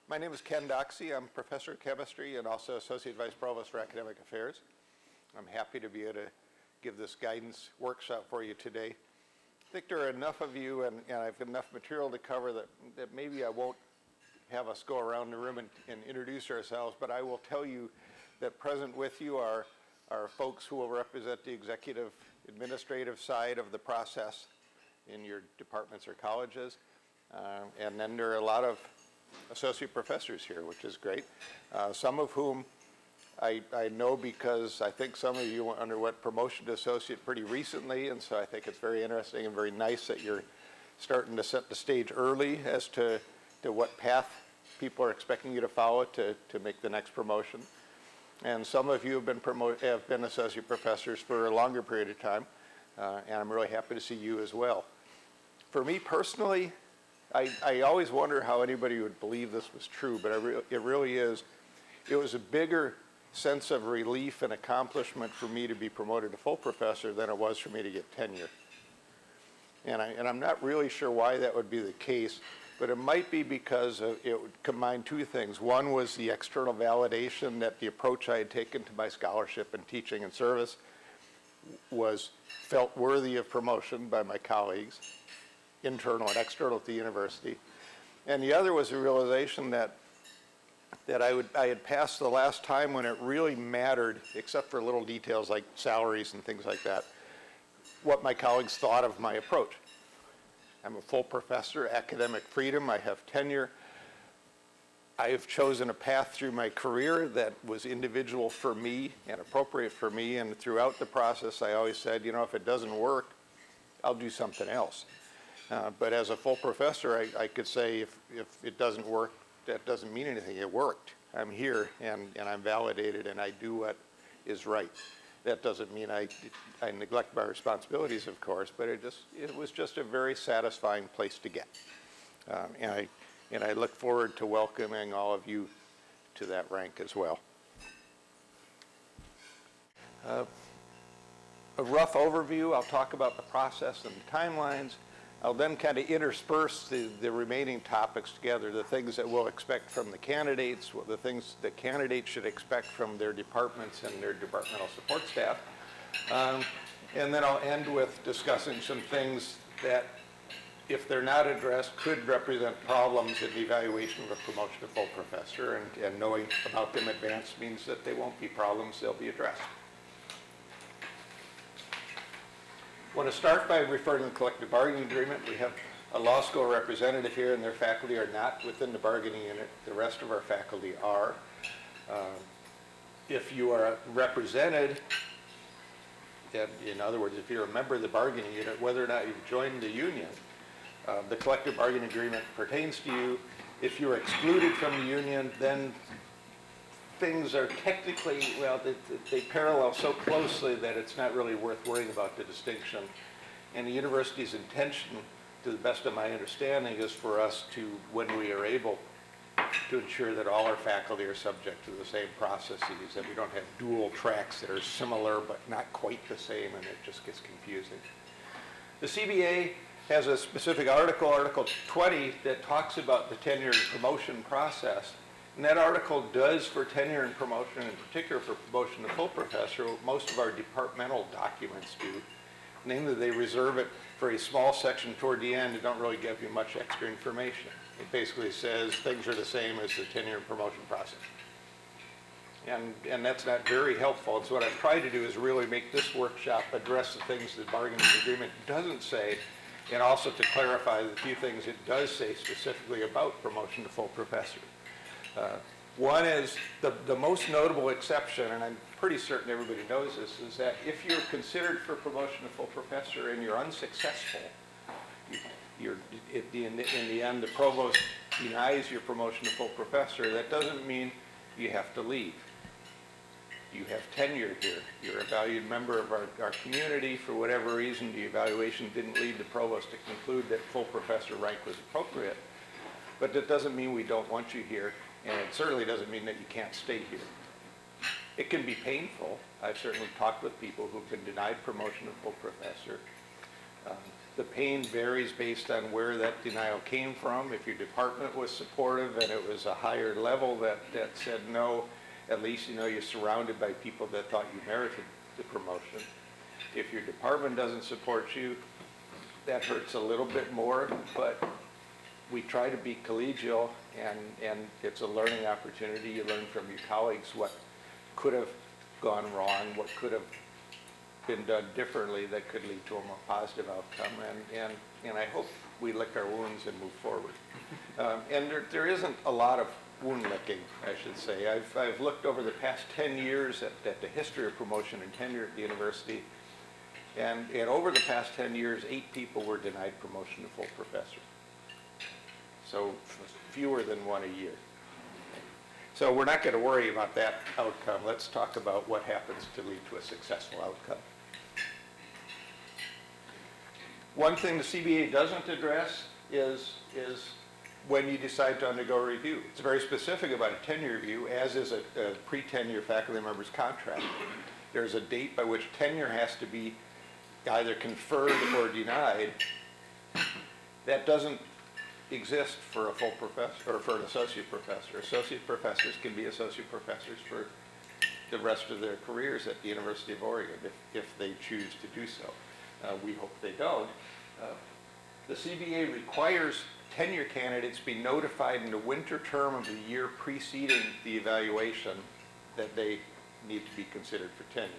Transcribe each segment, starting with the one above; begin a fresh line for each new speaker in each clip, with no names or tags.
My name is Ken Doxey. I'm Professor of Chemistry and also Associate Vice Provost for Academic Affairs. I'm happy to be able to give this guidance workshop for you today. I think there are enough of you and I've enough material to cover that maybe I won't have us go around the room and introduce ourselves, but I will tell you that present with you are folks who will represent the executive administrative side of the process in your departments or colleges. And then there are a lot of associate professors here, which is great. Some of whom I know because I think some of you underwent promotion to associate pretty recently, and so I think it's very interesting and very nice that you're starting to set the stage early as to what path people are expecting you to follow to make the next promotion. And some of you have been associate professors for a longer period of time, and I'm really happy to see you as well. For me personally, I always wonder how anybody would believe this was true, but it really is. It was a bigger sense of relief and accomplishment for me to be promoted to full professor than it was for me to get tenure. And I'm not really sure why that would be the case, but it might be because it would combine two things. One was the external validation that the approach I had taken to my scholarship and teaching and service was felt worthy of promotion by my colleagues, internal and external to the university. And the other was the realization that I had passed the last time when it really mattered, except for little details like salaries and things like that, what my colleagues thought of my approach. I'm a full professor, academic freedom, I have tenure. I have chosen a path through my career that was individual for me and appropriate for me, and throughout the process I always said, you know, if it doesn't work, I'll do something else. But as a full professor, I could say if it doesn't work, that doesn't mean anything. It worked. I'm here and I'm validated and I do what is right. That doesn't mean I neglect my responsibilities, of course, but it was just a very satisfying place to get. And I look forward to welcoming all of you to that rank as well. A rough overview, I'll talk about the process and the timelines. I'll then kind of intersperse the remaining topics together, the things that we'll expect from the candidates, the things that candidates should expect from their departments and their departmental support staff. And then I'll end with discussing some things that, if they're not addressed, could represent problems in the evaluation of a promotion to full professor, and knowing about them in advance means that they won't be problems, they'll be addressed. I want to start by referring to the collective bargaining agreement. We have a law school representative here, and their faculty are not within the bargaining unit. The rest of our faculty are. If you are represented, in other words, if you're a member of the bargaining unit, whether or not you've joined the union, the collective bargaining agreement pertains to you. If you're excluded from the union, then things are technically, well, they parallel so closely that it's not really worth worrying about the distinction. And the university's intention, to the best of my understanding, is for us to, when we are able, to ensure that all our faculty are subject to the same processes, that we don't have dual tracks that are similar but not quite the same, and it just gets confusing. The CBA has a specific article, Article 20, that talks about the tenure and promotion process. And that article does for tenure and promotion, in particular for promotion to full professor, what most of our departmental documents do. Namely, they reserve it for a small section toward the end that don't really give you much extra information. It basically says things are the same as the tenure and promotion process. And that's not very helpful. And so what I've tried to do is really make this workshop address the things the bargaining agreement doesn't say, and also to clarify the few things it does say specifically about promotion to full professor. One is the most notable exception, and I'm pretty certain everybody knows this, is that if you're considered for promotion to full professor and you're unsuccessful, in the end the provost denies your promotion to full professor. That doesn't mean you have to leave. You have tenure here. You're a valued member of our community. For whatever reason, the evaluation didn't lead the provost to conclude that full professor rank was appropriate. But that doesn't mean we don't want you here. And it certainly doesn't mean that you can't stay here. It can be painful. I've certainly talked with people who've been denied promotion to full professor. The pain varies based on where that denial came from. If your department was supportive and it was a higher level that said no, at least you know you're surrounded by people that thought you merited the promotion. If your department doesn't support you, that hurts a little bit more, but we try to be collegial, and it's a learning opportunity. You learn from your colleagues what could have gone wrong, what could have been done differently that could lead to a more positive outcome, and I hope we lick our wounds and move forward. And there isn't a lot of wound licking, I should say. I've looked over the past 10 years at the history of promotion and tenure at the university, and over the past 10 years, 8 people were denied promotion to full professor. So fewer than one a year. So we're not going to worry about that outcome. Let's talk about what happens to lead to a successful outcome. One thing the CBA doesn't address is when you decide to undergo a review. It's very specific about a tenure review, as is a pre-tenure faculty member's contract. There's a date by which tenure has to be either conferred or denied. That doesn't exist for a full professor or for an associate professor. Associate professors can be associate professors for the rest of their careers at the University of Oregon if they choose to do so. We hope they don't. The CBA requires tenure candidates be notified in the winter term of the year preceding the evaluation that they need to be considered for tenure.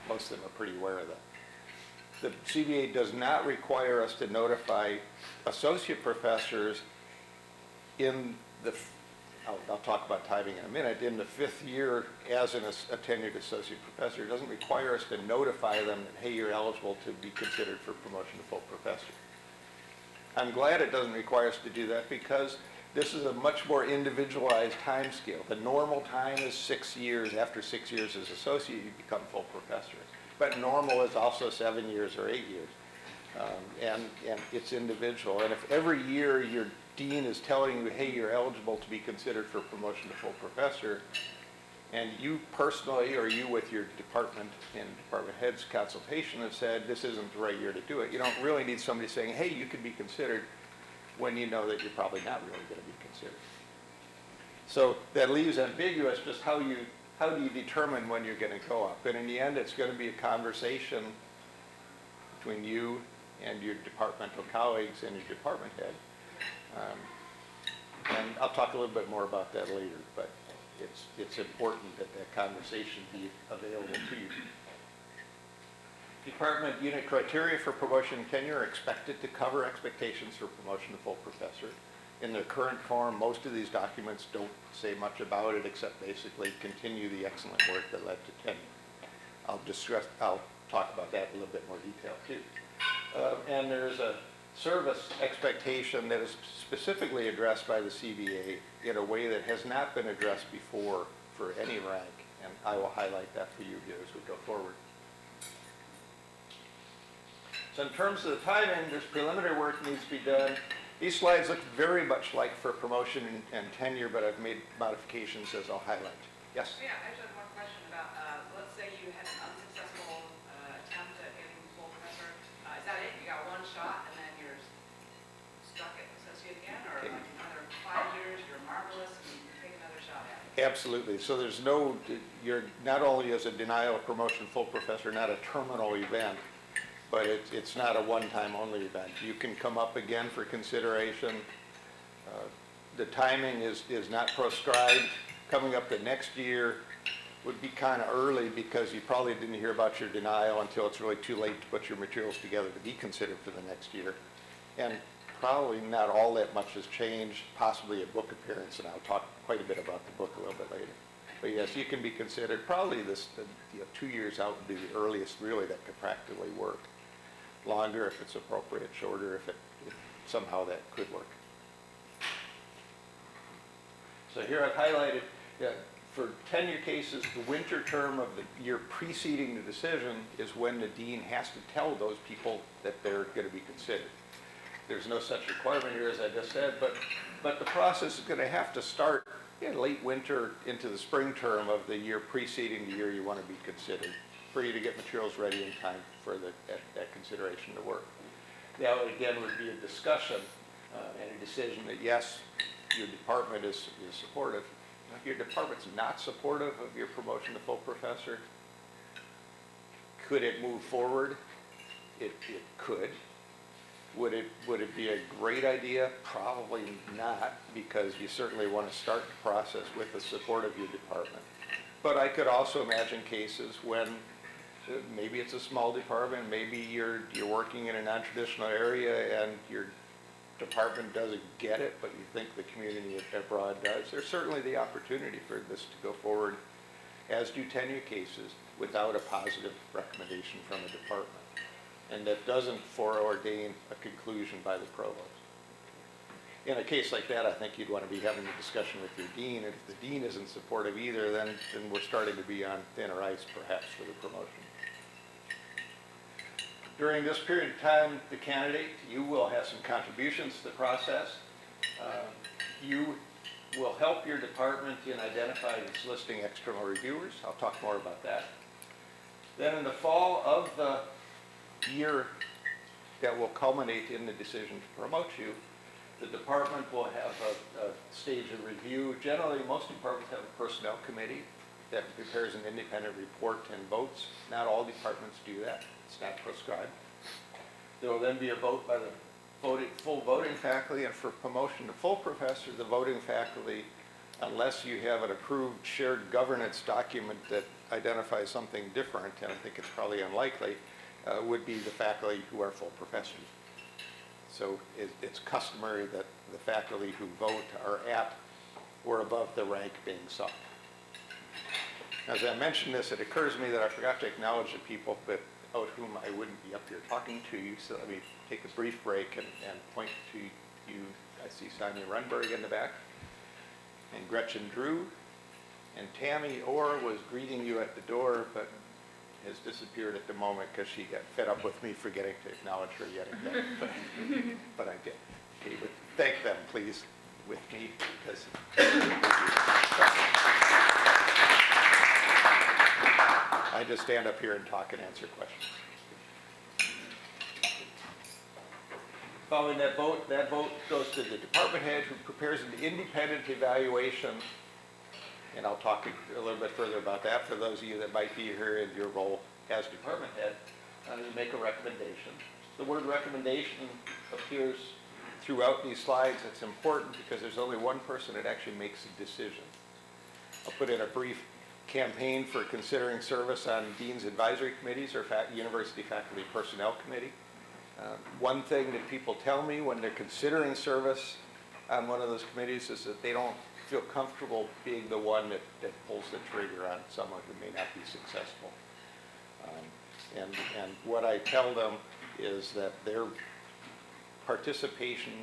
Most of them are pretty aware of that. The CBA does not require us to notify associate professors in the, I'll talk about timing in a minute, in the 5th year as a tenured associate professor. It doesn't require us to notify them that, hey, you're eligible to be considered for promotion to full professor. I'm glad it doesn't require us to do that, because this is a much more individualized time scale. The normal time is 6 years. After 6 years as associate, you become full professor. But normal is also 7 years or 8 years. And it's individual. And if every year your dean is telling you, hey, you're eligible to be considered for promotion to full professor, and you personally or you with your department and department head's consultation have said this isn't the right year to do it, you don't really need somebody saying, hey, you could be considered, when you know that you're probably not really going to be considered. So that leaves ambiguous just how do you determine when you're going to go up? And in the end, it's going to be a conversation between you and your departmental colleagues and your department head. And I'll talk a little bit more about that later, but it's important that that conversation be available to you. Department unit criteria for promotion and tenure are expected to cover expectations for promotion to full professor. In their current form, most of these documents don't say much about it except basically continue the excellent work that led to tenure. I'll talk about that in a little bit more detail too. And there's a service expectation that is specifically addressed by the CBA in a way that has not been addressed before for any rank, and I will highlight that for you here as we go forward. So in terms of the timing, there's preliminary work needs to be done. These slides look very much like for promotion and tenure, but I've made modifications as I'll highlight. Yes?
Yeah, I actually have one question about, let's say you had an unsuccessful attempt at getting full professor. Is that it? You got one shot and then you're stuck at associate again? Or like another 5 years, you're marvelous and you take another shot at it?
Absolutely. So there's no, you're not only as a denial of promotion full professor, not a terminal event, but it's not a one-time only event. You can come up again for consideration. The timing is not proscribed. Coming up the next year would be kind of early because you probably didn't hear about your denial until it's really too late to put your materials together to be considered for the next year. And probably not all that much has changed, possibly a book appearance, and I'll talk quite a bit about the book a little bit later. But yes, you can be considered. Probably 2 years out would be the earliest really that could practically work. Longer if it's appropriate, shorter if somehow that could work. So here I've highlighted, for tenure cases, the winter term of the year preceding the decision is when the dean has to tell those people that they're going to be considered. There's no such requirement here, as I just said, but the process is going to have to start in late winter into the spring term of the year preceding the year you want to be considered, for you to get materials ready in time for that consideration to work. that would, again, would be a discussion and a decision that, yes, your department is supportive. If your department's not supportive of your promotion to full professor, could it move forward? It could. Would it be a great idea? Probably not, because you certainly want to start the process with the support of your department. But I could also imagine cases when maybe it's a small department, maybe you're working in a non-traditional area and your department doesn't get it, but you think the community abroad does. There's certainly the opportunity for this to go forward, as do tenure cases, without a positive recommendation from a department. And that doesn't foreordain a conclusion by the provost. In a case like that, I think you'd want to be having a discussion with your dean, and if the dean isn't supportive either, then we're starting to be on thinner ice, perhaps, for the promotion. During this period of time, the candidate, you will have some contributions to the process. You will help your department in identifying and soliciting external reviewers. I'll talk more about that. Then in the fall of the year that will culminate in the decision to promote you, the department will have a stage of review. Generally, most departments have a personnel committee that prepares an independent report and votes. Not all departments do that. It's not prescribed. There will then be a vote by the full voting faculty, and for promotion to full professor, the voting faculty, unless you have an approved shared governance document that identifies something different, and I think it's probably unlikely, would be the faculty who are full professors. So it's customary that the faculty who vote are at or above the rank being sought. As I mentioned this, it occurs to me that I forgot to acknowledge the people without whom I wouldn't be up here talking to you. So let me take a brief break and point to you. I see Sonia Runberg in the back, and Gretchen Drew, and Tammy Orr was greeting you at the door, but has disappeared at the moment because she got fed up with me forgetting to acknowledge her yet again. But I did. Okay, but thank them, please, with me, because I just stand up here and talk and answer questions. Following that vote goes to the department head, who prepares an independent evaluation. And I'll talk a little bit further about that for those of you that might be here in your role as department head. You make a recommendation. The word recommendation appears throughout these slides. It's important because there's only one person that actually makes a decision. I'll put in a brief campaign for considering service on dean's advisory committees or university faculty personnel committee. One thing that people tell me when they're considering service on one of those committees is that they don't feel comfortable being the one that pulls the trigger on someone who may not be successful. And what I tell them is that their participation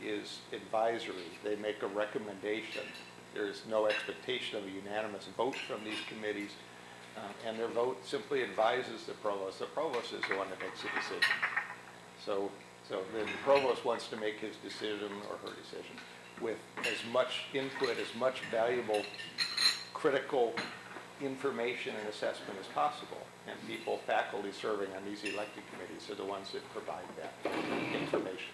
is advisory. They make a recommendation. There's no expectation of a unanimous vote from these committees, and their vote simply advises the provost. The provost is the one that makes the decision. So the provost wants to make his decision or her decision with as much input, as much valuable, critical information and assessment as possible. And people, faculty serving on these elected committees are the ones that provide that information.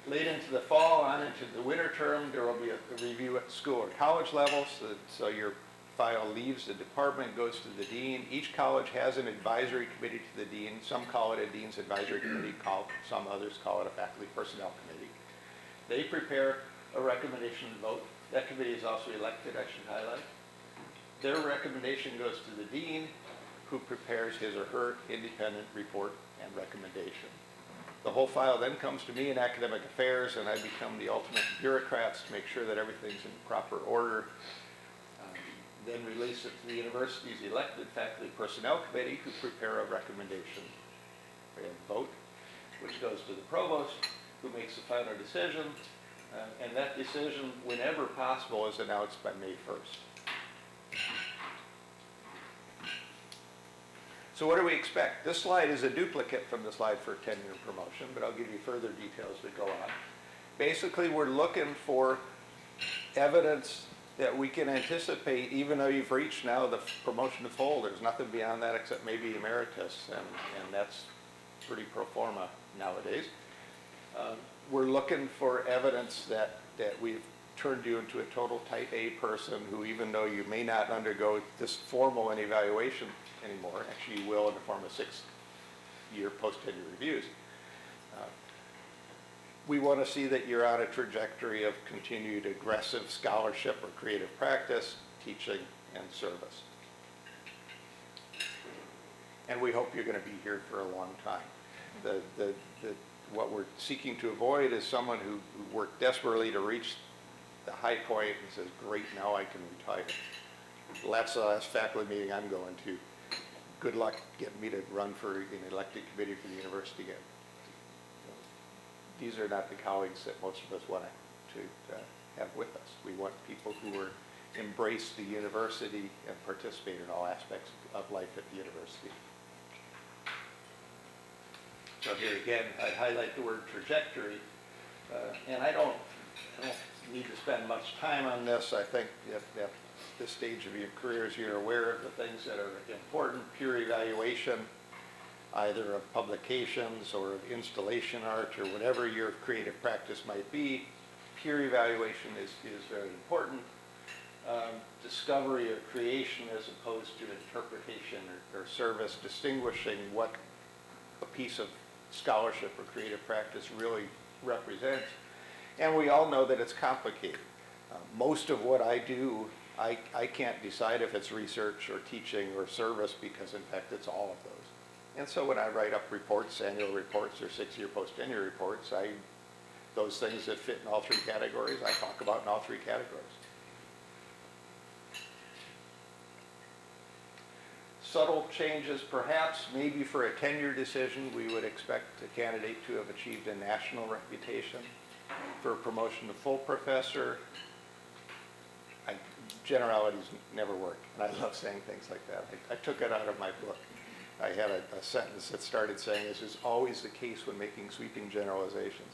Late into the fall, on into the winter term, there will be a review at the school or college level. So your file leaves the department, goes to the dean. Each college has an advisory committee to the dean. Some call it a dean's advisory committee, some others call it a faculty personnel committee. They prepare a recommendation and vote. That committee is also elected, I should highlight. Their recommendation goes to the dean, who prepares his or her independent report and recommendation. The whole file then comes to me in academic affairs, and I become the ultimate bureaucrats to make sure that everything's in proper order. Then release it to the university's elected faculty personnel committee, who prepare a recommendation and vote, which goes to the provost, who makes the final decision. And that decision, whenever possible, is announced by May 1st. So what do we expect? This slide is a duplicate from the slide for tenure and promotion, but I'll give you further details that go on. Basically, we're looking for evidence that we can anticipate, even though you've reached now the promotion to full, there's nothing beyond that except maybe emeritus, and that's pretty pro forma nowadays. We're looking for evidence that we've turned you into a total type A person who, even though you may not undergo this formal and evaluation anymore, actually you will in the form of 6-year post-tenure reviews. We want to see that you're on a trajectory of continued aggressive scholarship or creative practice, teaching, and service. And we hope you're going to be here for a long time. What we're seeking to avoid is someone who worked desperately to reach the high point and says, great, now I can retire. Well, that's the last faculty meeting I'm going to. Good luck getting me to run for an elected committee for the university again. These are not the colleagues that most of us want to have with us. We want people who embrace the university and participate in all aspects of life at the university. So here again, I highlight the word trajectory, and I don't need to spend much time on this. I think at this stage of your careers, you're aware of the things that are important. Peer evaluation, either of publications or of installation art or whatever your creative practice might be. Peer evaluation is very important. Discovery or creation as opposed to interpretation or service, distinguishing what a piece of scholarship or creative practice really represents. And we all know that it's complicated. Most of what I do, I can't decide if it's research or teaching or service because in fact it's all of those. And so when I write up reports, annual reports or 6-year post-tenure reports, those things that fit in all 3 categories, I talk about in all 3 categories. Subtle changes, perhaps, maybe for a tenure decision, we would expect a candidate to have achieved a national reputation. For a promotion to full professor, generalities never work, and I love saying things like that. I took it out of my book. I had a sentence that started saying, this is always the case when making sweeping generalizations.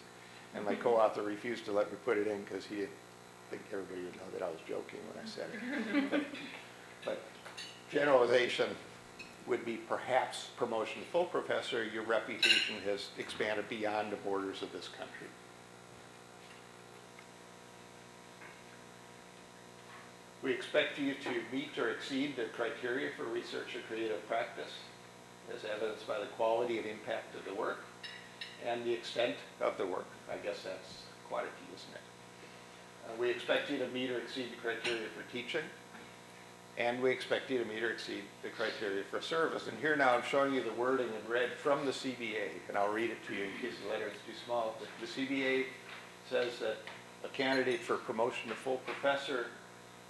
And my co-author refused to let me put it in because he didn't think everybody would know that I was joking when I said it. But generalization would be perhaps promotion to full professor, your reputation has expanded beyond the borders of this country. We expect you to meet or exceed the criteria for research or creative practice, as evidenced by the quality and impact of the work and the extent of the work. I guess that's quantity, isn't it? We expect you to meet or exceed the criteria for teaching, and we expect you to meet or exceed the criteria for service. And here now I'm showing you the wording in red from the CBA, and I'll read it to you in case the letter is too small. But the CBA says that a candidate for promotion to full professor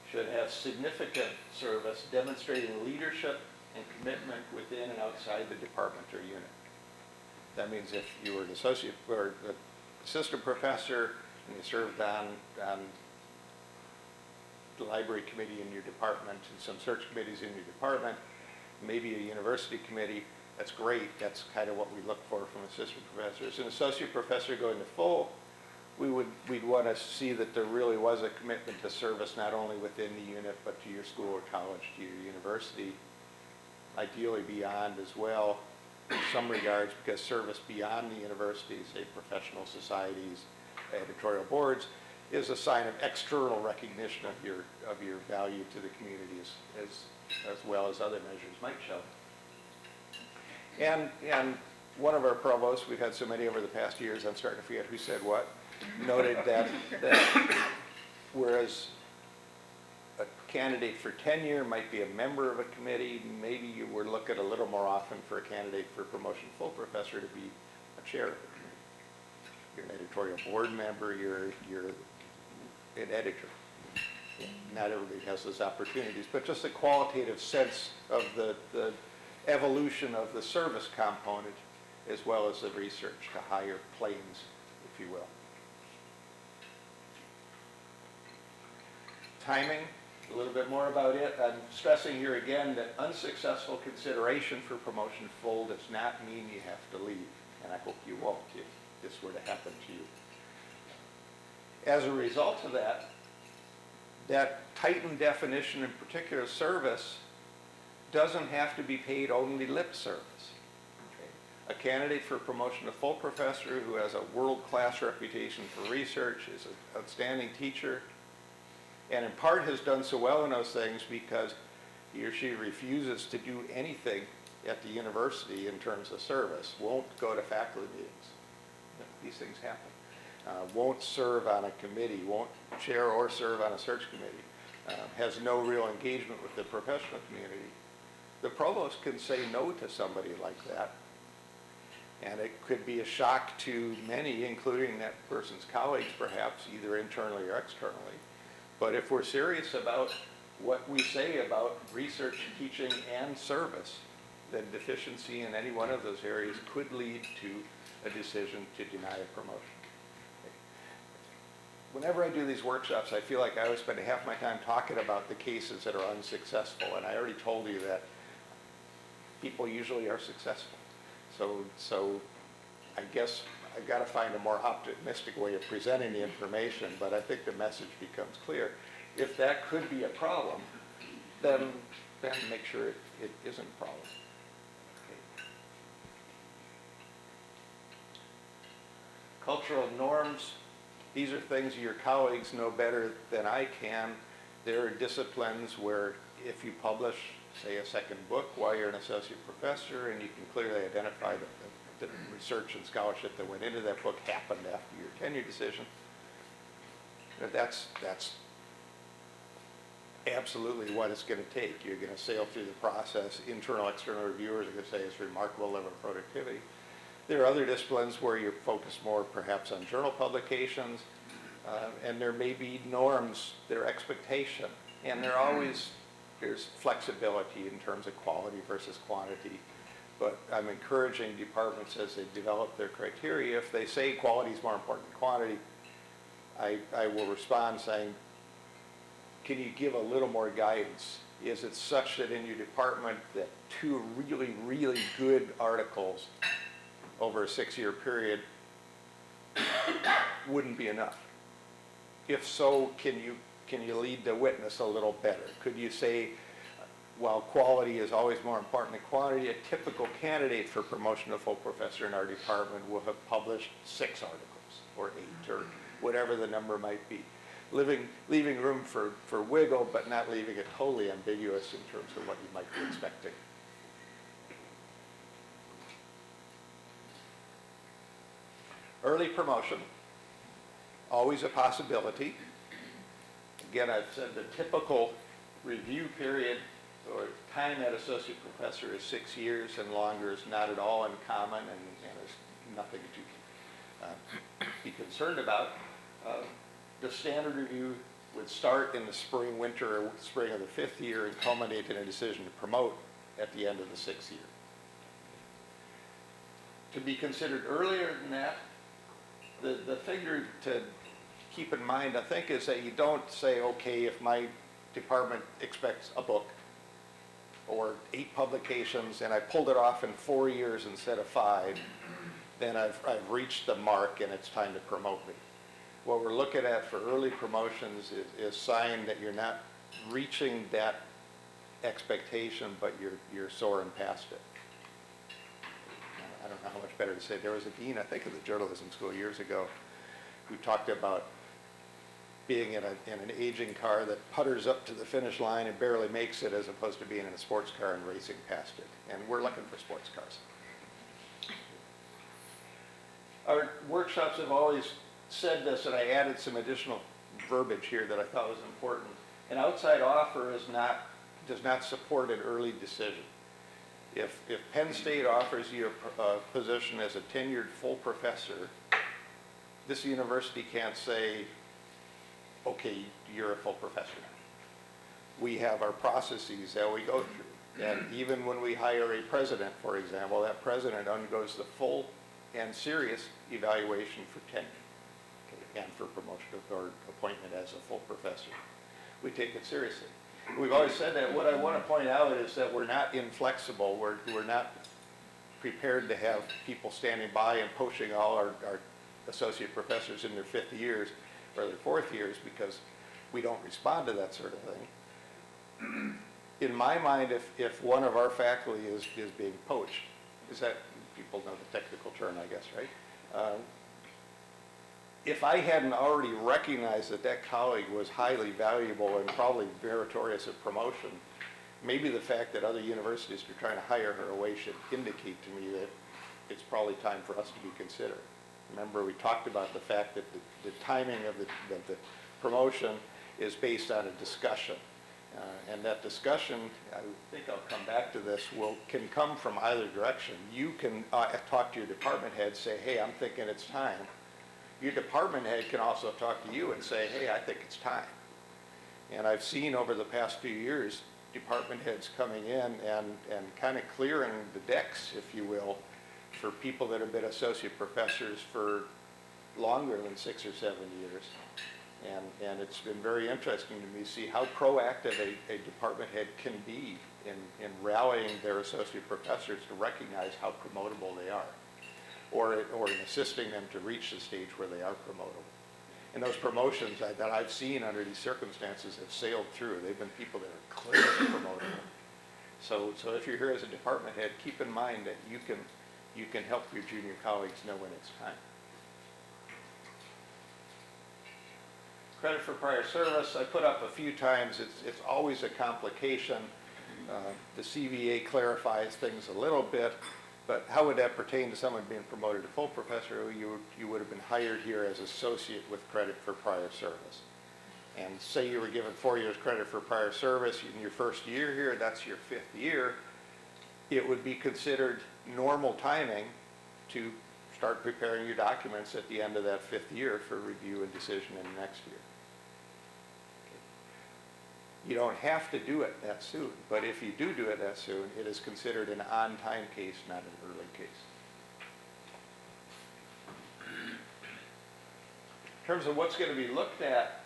should have significant service demonstrating leadership and commitment within and outside the department or unit. That means if you were an associate or an assistant professor and you served on the library committee in your department and some search committees in your department, maybe a university committee, that's great. That's kind of what we look for from assistant professors. An associate professor going to full, we'd want to see that there really was a commitment to service not only within the unit but to your school or college, to your university, ideally beyond as well in some regards, because service beyond the university, say professional societies, editorial boards, is a sign of external recognition of your value to the community as well as other measures might show. And one of our provosts, we've had so many over the past years, I'm starting to forget who said what, noted that whereas a candidate for tenure might be a member of a committee, maybe you were looking a little more often for a candidate for promotion full professor to be a chair of the committee. You're an editorial board member, you're an editor. Not everybody has those opportunities, but just a qualitative sense of the evolution of the service component as well as the research to higher planes, if you will. Timing, a little bit more about it. I'm stressing here again that unsuccessful consideration for promotion full does not mean you have to leave, and I hope you won't if this were to happen to you. As a result of that, that tightened definition, in particular service, doesn't have to be paid only lip service. A candidate for promotion to full professor who has a world-class reputation for research, is an outstanding teacher, and in part has done so well in those things because he or she refuses to do anything at the university in terms of service, won't go to faculty meetings. These things happen. Won't serve on a committee, won't chair or serve on a search committee, has no real engagement with the professional community. The provost can say no to somebody like that, and it could be a shock to many, including that person's colleagues perhaps, either internally or externally. But if we're serious about what we say about research, teaching, and service, then deficiency in any one of those areas could lead to a decision to deny a promotion. Whenever I do these workshops, I feel like I always spend half my time talking about the cases that are unsuccessful, and I already told you that people usually are successful. So I guess I've got to find a more optimistic way of presenting the information, but I think the message becomes clear. If that could be a problem, then make sure it isn't a problem. Okay. Cultural norms, these are things your colleagues know better than I can. There are disciplines where if you publish, say, a second book while you're an associate professor and you can clearly identify the research and scholarship that went into that book happened after your tenure decision, that's absolutely what it's going to take. You're going to sail through the process. Internal, external reviewers are going to say it's a remarkable level of productivity. There are other disciplines where you're focused more perhaps on journal publications, and there may be norms, their expectation, and there's flexibility in terms of quality versus quantity. But I'm encouraging departments as they develop their criteria, if they say quality is more important than quantity, I will respond saying, can you give a little more guidance? Is it such that in your department that 2 really, really good articles over a 6-year period wouldn't be enough? If so, can you lead the witness a little better? Could you say, while quality is always more important than quantity, a typical candidate for promotion to full professor in our department will have published 6 articles or 8 or whatever the number might be. Leaving room for wiggle, but not leaving it wholly ambiguous in terms of what you might be expecting. Early promotion, always a possibility. Again, I've said the typical review period or time at associate professor is 6 years, and longer is not at all uncommon, and is nothing to be concerned about. The standard review would start in the spring, winter, or spring of the 5th year and culminate in a decision to promote at the end of the 6th year. To be considered earlier than that, the figure to keep in mind, I think, is that you don't say, okay, if my department expects a book or 8 publications and I pulled it off in 4 years instead of 5, then I've reached the mark and it's time to promote me. What we're looking at for early promotions is sign that you're not reaching that expectation, but you're soaring past it. I don't know how much better to say. There was a dean, I think, of the journalism school years ago, who talked about being in an aging car that putters up to the finish line and barely makes it, as opposed to being in a sports car and racing past it. And we're looking for sports cars. Our workshops have always said this, and I added some additional verbiage here that I thought was important. An outside offer does not support an early decision. If Penn State offers you a position as a tenured full professor, this university can't say, okay, you're a full professor now. We have our processes that we go through. And even when we hire a president, for example, that president undergoes the full and serious evaluation for tenure, okay, and for promotion or appointment as a full professor. We take it seriously. We've always said that. What I want to point out is that we're not inflexible. We're not prepared to have people standing by and poaching all our associate professors in their 5th years or their 4th years, because we don't respond to that sort of thing. In my mind, if one of our faculty is being poached, is that, people know the technical term, I guess, right? If I hadn't already recognized that that colleague was highly valuable and probably meritorious of promotion, maybe the fact that other universities are trying to hire her away should indicate to me that it's probably time for us to be considered. Remember, we talked about the fact that the timing of the promotion is based on a discussion. And that discussion, I think I'll come back to this, can come from either direction. You can talk to your department head, say, hey, I'm thinking it's time. Your department head can also talk to you and say, hey, I think it's time. And I've seen over the past few years, department heads coming in and kind of clearing the decks, if you will, for people that have been associate professors for longer than 6 or 7 years. And it's been very interesting to me to see how proactive a department head can be in rallying their associate professors to recognize how promotable they are, or in assisting them to reach the stage where they are promotable. And those promotions that I've seen under these circumstances have sailed through. They've been people that are clearly promotable. So if you're here as a department head, keep in mind that you can help your junior colleagues know when it's time. Credit for prior service, I put up a few times. It's always a complication. The CVA clarifies things a little bit, but how would that pertain to someone being promoted to full professor? You would have been hired here as associate with credit for prior service. And say you were given 4 years credit for prior service in your first year here, that's your 5th year, it would be considered normal timing to start preparing your documents at the end of that 5th year for review and decision in the next year. You don't have to do it that soon, but if you do it that soon, it is considered an on-time case, not an early case. In terms of what's going to be looked at,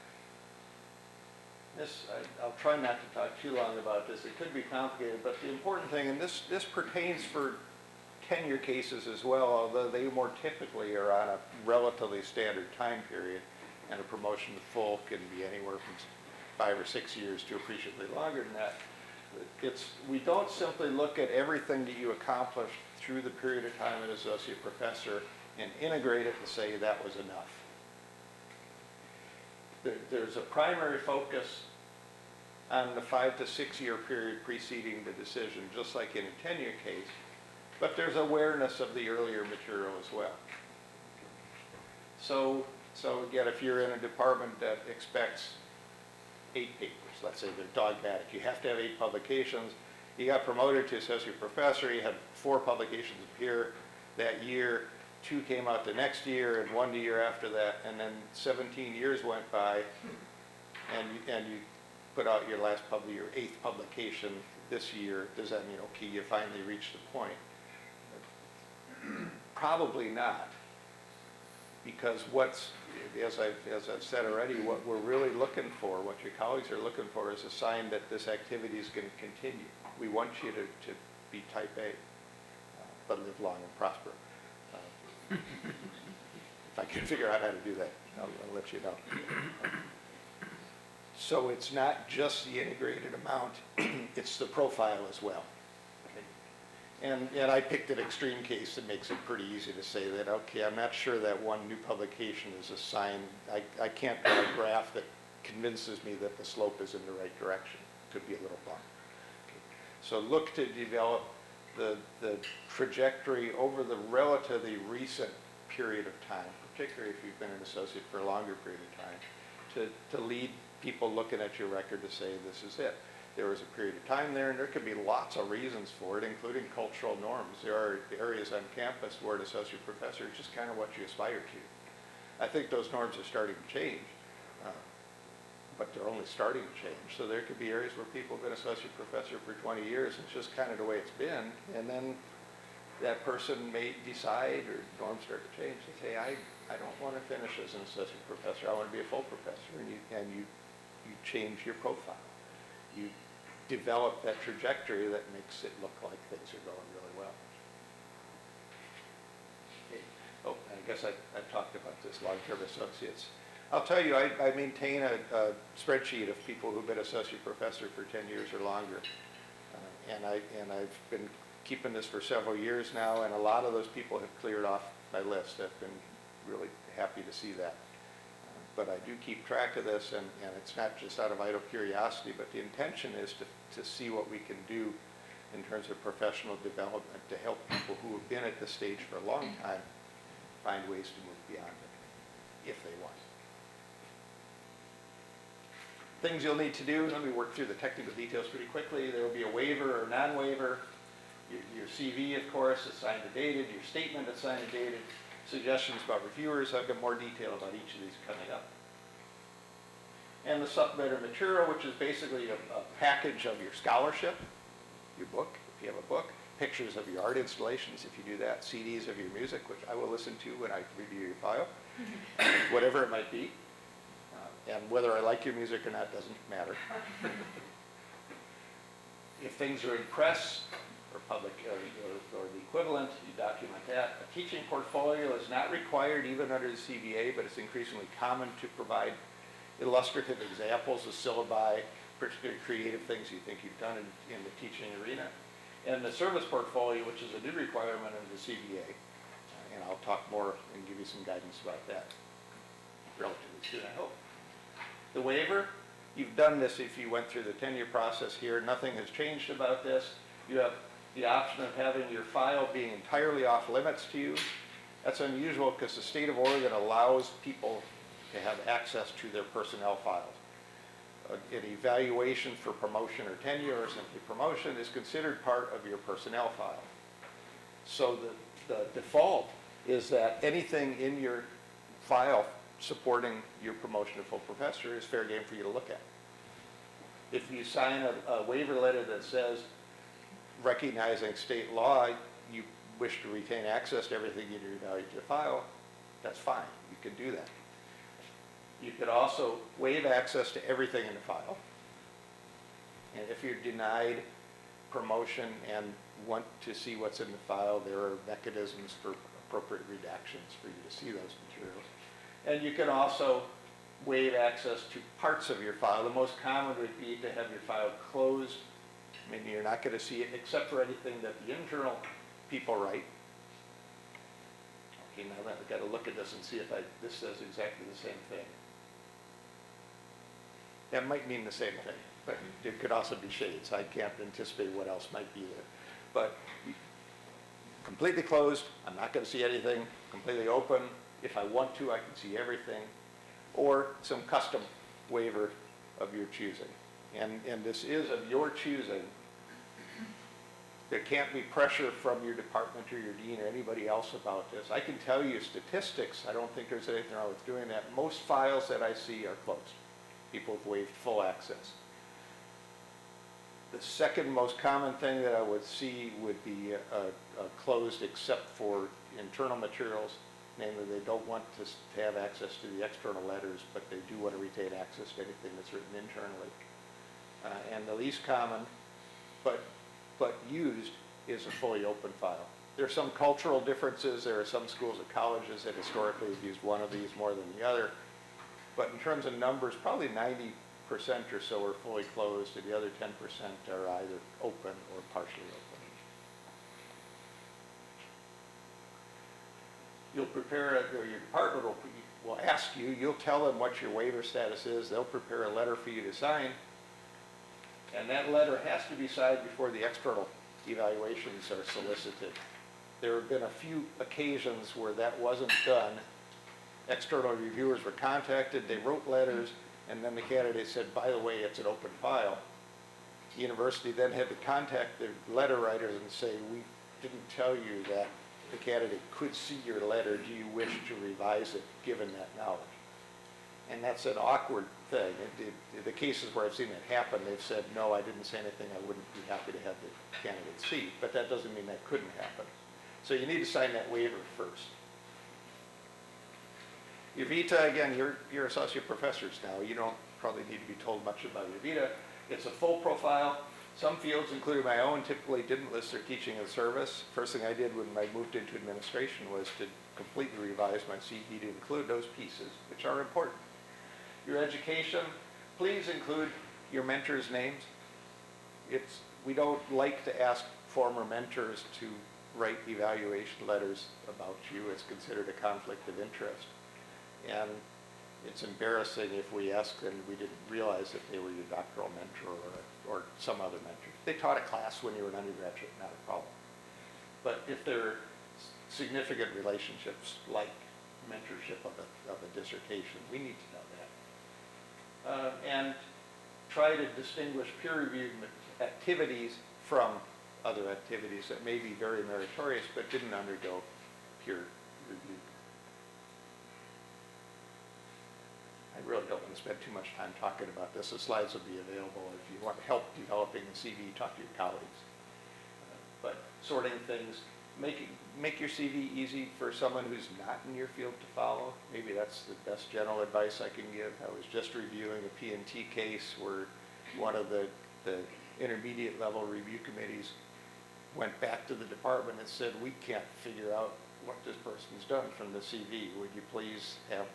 I'll try not to talk too long about this. It could be complicated, but the important thing, and this pertains for tenure cases as well, although they more typically are on a relatively standard time period, and a promotion to full can be anywhere from 5 or 6 years to appreciably longer than that. We don't simply look at everything that you accomplished through the period of time as associate professor and integrate it and say that was enough. There's a primary focus on the 5 to 6 year period preceding the decision, just like in a tenure case, but there's awareness of the earlier material as well. So again, if you're in a department that expects 8 papers, let's say they're dogmatic, you have to have 8 publications, you got promoted to associate professor, you had 4 publications appear that year, 2 came out the next year, and 1 the year after that, and then 17 years went by, and you put out your 8th publication this year. Does that mean, okay, you finally reached the point? Probably not, because as I've said already, what we're really looking for, what your colleagues are looking for, is a sign that this activity is going to continue. We want you to be type A, but live long and prosper. If I can figure out how to do that, I'll let you know. So it's not just the integrated amount, it's the profile as well. And I picked an extreme case that makes it pretty easy to say that, okay, I'm not sure that one new publication is a sign. I can't draw a graph that convinces me that the slope is in the right direction. It could be a little bump. Okay. So look to develop the trajectory over the relatively recent period of time, particularly if you've been an associate for a longer period of time, to lead people looking at your record to say this is it. There was a period of time there, and there could be lots of reasons for it, including cultural norms. There are areas on campus where an associate professor is just kind of what you aspire to. I think those norms are starting to change, but they're only starting to change. So there could be areas where people have been associate professor for 20 years, and it's just kind of the way it's been, and then that person may decide, or norms start to change, and say, I don't want to finish as an associate professor, I want to be a full professor, and you change your profile. You develop that trajectory that makes it look like things are going really well. Okay. Oh, I guess I've talked about this, long-term associates. I'll tell you, I maintain a spreadsheet of people who've been associate professor for 10 years or longer. And I've been keeping this for several years now, and a lot of those people have cleared off my list. I've been really happy to see that. But I do keep track of this, and it's not just out of idle curiosity, but the intention is to see what we can do in terms of professional development to help people who have been at this stage for a long time find ways to move beyond it, if they want. Things you'll need to do, let me work through the technical details pretty quickly. There will be a waiver or non-waiver. Your CV, of course, is signed and dated. Your statement is signed and dated. Suggestions about reviewers. I've got more detail about each of these coming up. And the supplementary material, which is basically a package of your scholarship, your book, if you have a book, pictures of your art installations, if you do that, CDs of your music, which I will listen to when I review your file, whatever it might be. And whether I like your music or not doesn't matter. If things are in press or public or the equivalent, you document that. A teaching portfolio is not required even under the CBA, but it's increasingly common to provide illustrative examples of syllabi, particularly creative things you think you've done in the teaching arena. And the service portfolio, which is a new requirement under the CBA, and I'll talk more and give you some guidance about that relatively soon, I hope. The waiver, you've done this if you went through the tenure process here. Nothing has changed about this. You have the option of having your file being entirely off limits to you. That's unusual because the state of Oregon allows people to have access to their personnel files. An evaluation for promotion or tenure or simply promotion is considered part of your personnel file. So the default is that anything in your file supporting your promotion to full professor is fair game for you to look at. If you sign a waiver letter that says, recognizing state law, you wish to retain access to everything in your evaluated file, that's fine. You can do that. You could also waive access to everything in the file. And if you're denied promotion and want to see what's in the file, there are mechanisms for appropriate redactions for you to see those materials. And you can also waive access to parts of your file. The most common would be to have your file closed. I mean, you're not going to see it except for anything that the internal people write. Okay, now I've got to look at this and see if this says exactly the same thing. That might mean the same thing, but it could also be shades. I can't anticipate what else might be there. But completely closed, I'm not going to see anything. Completely open, if I want to, I can see everything. Or some custom waiver of your choosing. And this is of your choosing. There can't be pressure from your department or your dean or anybody else about this. I can tell you statistics. I don't think there's anything wrong with doing that. Most files that I see are closed. People have waived full access. The second most common thing that I would see would be closed except for internal materials. Namely, they don't want to have access to the external letters, but they do want to retain access to anything that's written internally. And the least common, but used, is a fully open file. There are some cultural differences. There are some schools and colleges that historically have used one of these more than the other. But in terms of numbers, probably 90% or so are fully closed, and the other 10% are either open or partially open. You'll prepare, or your department will ask you, you'll tell them what your waiver status is. They'll prepare a letter for you to sign. And that letter has to be signed before the external evaluations are solicited. There have been a few occasions where that wasn't done. External reviewers were contacted, they wrote letters, and then the candidate said, by the way, it's an open file. The university then had to contact the letter writers and say, we didn't tell you that the candidate could see your letter. Do you wish to revise it given that knowledge? And that's an awkward thing. The cases where I've seen that happen, they've said, no, I didn't say anything. I wouldn't be happy to have the candidate see. But that doesn't mean that couldn't happen. So you need to sign that waiver first. Your vita, again, you're associate professors now. You don't probably need to be told much about your vita. It's a full profile. Some fields, including my own, typically didn't list their teaching and service. First thing I did when I moved into administration was to completely revise my CV to include those pieces, which are important. Your education, please include your mentors' names. We don't like to ask former mentors to write evaluation letters about you. It's considered a conflict of interest. And it's embarrassing if we ask them, we didn't realize that they were your doctoral mentor or some other mentor. They taught a class when you were an undergraduate, not a problem. But if there are significant relationships like mentorship of a dissertation, we need to know that. And try to distinguish peer-reviewed activities from other activities that may be very meritorious but didn't undergo peer review. I really don't want to spend too much time talking about this. The slides will be available. If you want help developing the CV, talk to your colleagues. But sorting things, make your CV easy for someone who's not in your field to follow. Maybe that's the best general advice I can give. I was just reviewing a P&T case where one of the intermediate level review committees went back to the department and said, we can't figure out what this person's done from the CV. Would you please have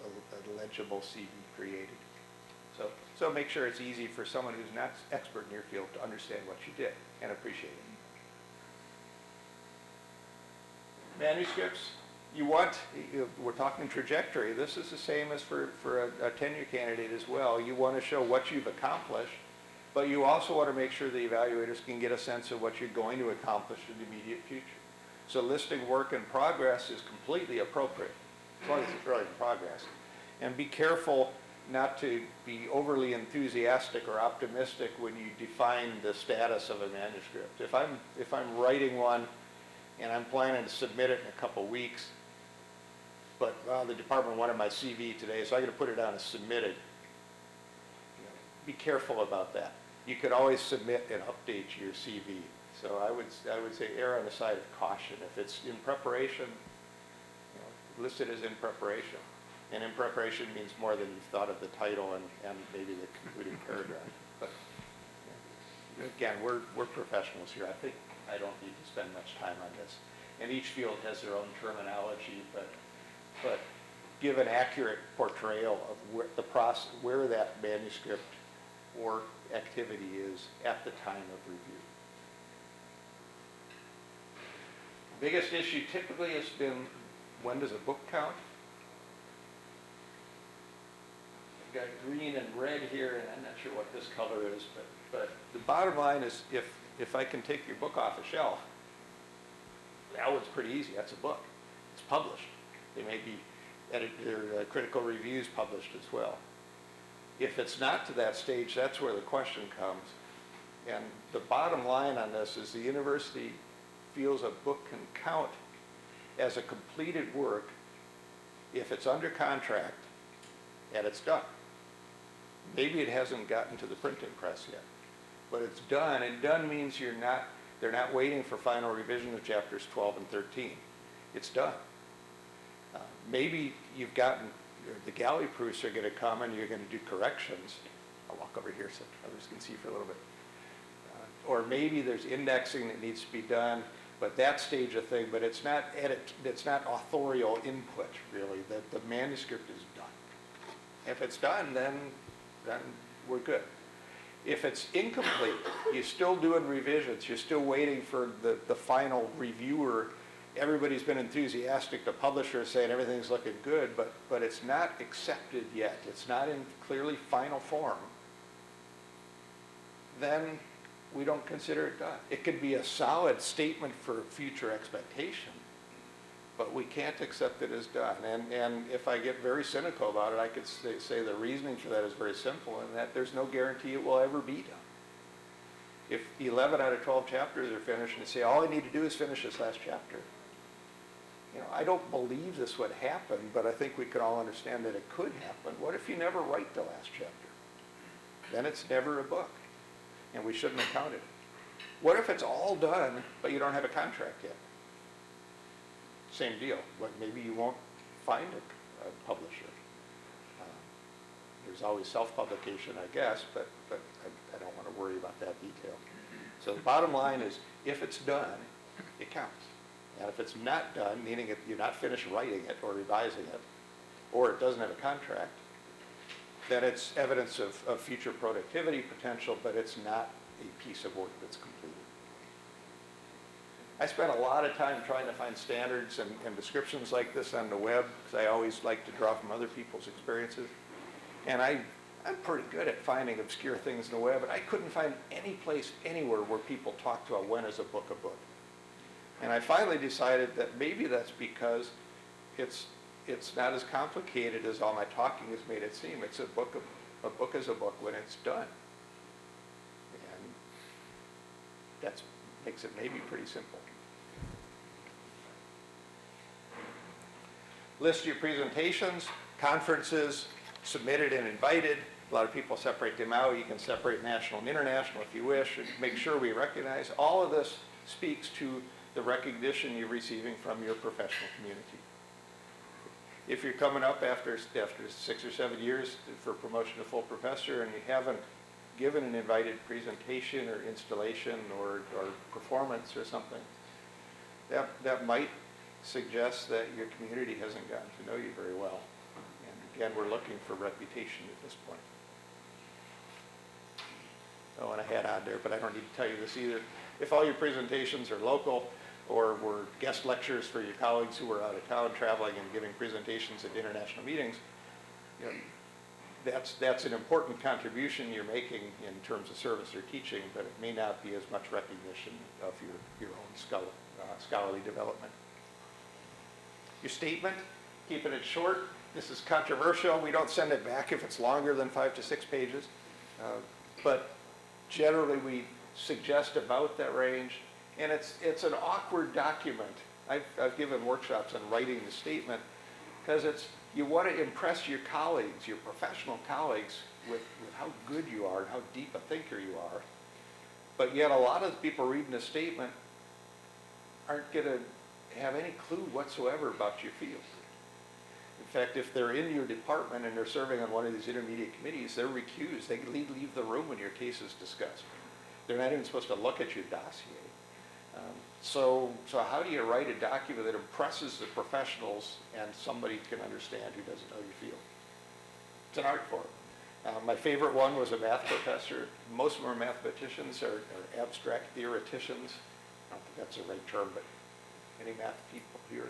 a legible CV created? So make sure it's easy for someone who's not expert in your field to understand what you did and appreciate it. Manuscripts, we're talking trajectory. This is the same as for a tenure candidate as well. You want to show what you've accomplished, but you also want to make sure the evaluators can get a sense of what you're going to accomplish in the immediate future. So listing work in progress is completely appropriate, as long as it's really in progress. And be careful not to be overly enthusiastic or optimistic when you define the status of a manuscript. If I'm writing one and I'm planning to submit it in a couple weeks, but the department wanted my CV today, so I'm going to put it down as submitted. Be careful about that. You could always submit and update your CV. So I would say err on the side of caution. If it's in preparation, list it as in preparation. And in preparation means more than you've thought of the title and maybe the concluding paragraph. But again, we're professionals here. I think I don't need to spend much time on this. And each field has their own terminology, but give an accurate portrayal of where that manuscript or activity is at the time of review. Biggest issue typically has been, when does a book count? I've got green and red here, and I'm not sure what this color is, but the bottom line is if I can take your book off a shelf, that one's pretty easy. That's a book. It's published. They may be their critical reviews published as well. If it's not to that stage, that's where the question comes. And the bottom line on this is the university feels a book can count as a completed work if it's under contract and it's done. Maybe it hasn't gotten to the printing press yet, but it's done, and done means they're not waiting for final revision of chapters 12 and 13. It's done. Maybe you've gotten, the galley proofs are going to come and you're going to do corrections. I'll walk over here so others can see for a little bit. Or maybe there's indexing that needs to be done, but that stage of thing, but it's not authorial input really. The manuscript is done. If it's done, then we're good. If it's incomplete, you're still doing revisions, you're still waiting for the final reviewer. Everybody's been enthusiastic, the publisher is saying everything's looking good, but it's not accepted yet. It's not in clearly final form. Then we don't consider it done. It could be a solid statement for future expectation, but we can't accept it as done. And if I get very cynical about it, I could say the reasoning for that is very simple, and that there's no guarantee it will ever be done. If 11 out of 12 chapters are finished and say, all I need to do is finish this last chapter. I don't believe this would happen, but I think we could all understand that it could happen. What if you never write the last chapter? Then it's never a book, and we shouldn't have counted it. What if it's all done, but you don't have a contract yet? Same deal. Maybe you won't find a publisher. There's always self-publication, I guess, but I don't want to worry about that detail. So the bottom line is, if it's done, it counts. And if it's not done, meaning you're not finished writing it or revising it, or it doesn't have a contract, then it's evidence of future productivity potential, but it's not a piece of work that's completed. I spent a lot of time trying to find standards and descriptions like this on the web, because I always like to draw from other people's experiences. And I'm pretty good at finding obscure things in the web, but I couldn't find any place anywhere where people talk about when is a book a book. And I finally decided that maybe that's because it's not as complicated as all my talking has made it seem. It's a book is a book when it's done. And that makes it maybe pretty simple. List your presentations, conferences, submitted and invited. A lot of people separate them out. You can separate national and international if you wish, and make sure we recognize. All of this speaks to the recognition you're receiving from your professional community. If you're coming up after 6 or 7 years for promotion to full professor and you haven't given an invited presentation or installation or performance or something, that might suggest that your community hasn't gotten to know you very well. And again, we're looking for reputation at this point. Oh, and I had on there, but I don't need to tell you this either. If all your presentations are local or were guest lectures for your colleagues who were out of town traveling and giving presentations at international meetings, you know, that's an important contribution you're making in terms of service or teaching, but it may not be as much recognition of your own scholarly development. Your statement, keeping it short. This is controversial. We don't send it back if it's longer than 5 to 6 pages. But generally we suggest about that range. And it's an awkward document. I've given workshops on writing the statement because you want to impress your colleagues, your professional colleagues, with how good you are and how deep a thinker you are. But yet a lot of the people reading the statement aren't going to have any clue whatsoever about your field. In fact, if they're in your department and they're serving on one of these intermediate committees, they're recused. They leave the room when your case is discussed. They're not even supposed to look at your dossier. So how do you write a document that impresses the professionals and somebody can understand who doesn't know your field? It's an art form. My favorite one was a math professor. Most of our mathematicians are abstract theoreticians. I don't think that's the right term, but any math people here?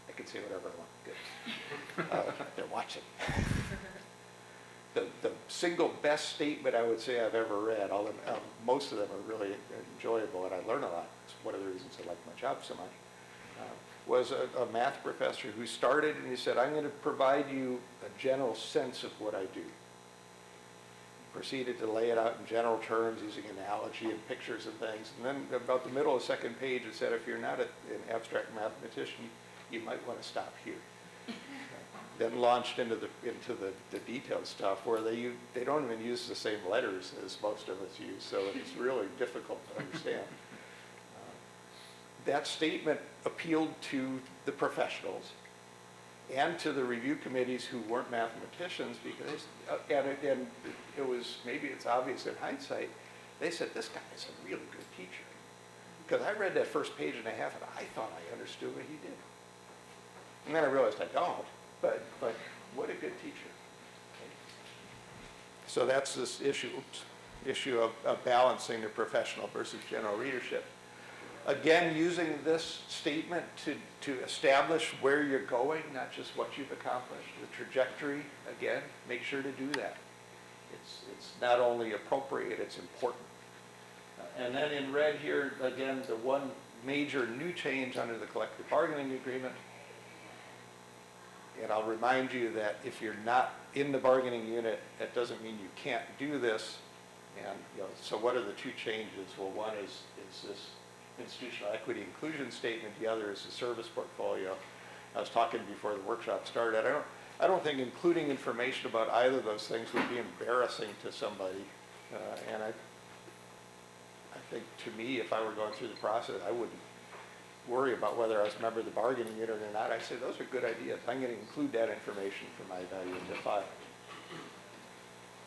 I can say whatever I want. Good. They're watching. The single best statement I would say I've ever read, most of them are really enjoyable and I learn a lot. It's one of the reasons I like my job so much. Was a math professor who started and he said, I'm going to provide you a general sense of what I do. Proceeded to lay it out in general terms using analogy and pictures and things. And then about the middle of the second page, it said, if you're not an abstract mathematician, you might want to stop here. Then launched into the detailed stuff where they don't even use the same letters as most of us use, so it's really difficult to understand. That statement appealed to the professionals and to the review committees who weren't mathematicians because, and it was, maybe it's obvious in hindsight, they said, this guy is a really good teacher. Because I read that first page and a half and I thought I understood what he did. And then I realized I don't, but what a good teacher. Okay. So that's this issue of balancing the professional versus general readership. Again, using this statement to establish where you're going, not just what you've accomplished, the trajectory, again, make sure to do that. It's not only appropriate, it's important. And then in red here, again, the one major new change under the collective bargaining agreement. And I'll remind you that if you're not in the bargaining unit, that doesn't mean you can't do this. And so what are the two changes? Well, one is this institutional equity inclusion statement. The other is the service portfolio. I was talking before the workshop started. I don't think including information about either of those things would be embarrassing to somebody. And I think to me, if I were going through the process, I wouldn't worry about whether I was a member of the bargaining unit or not. I'd say those are good ideas. I'm going to include that information for my evaluative file.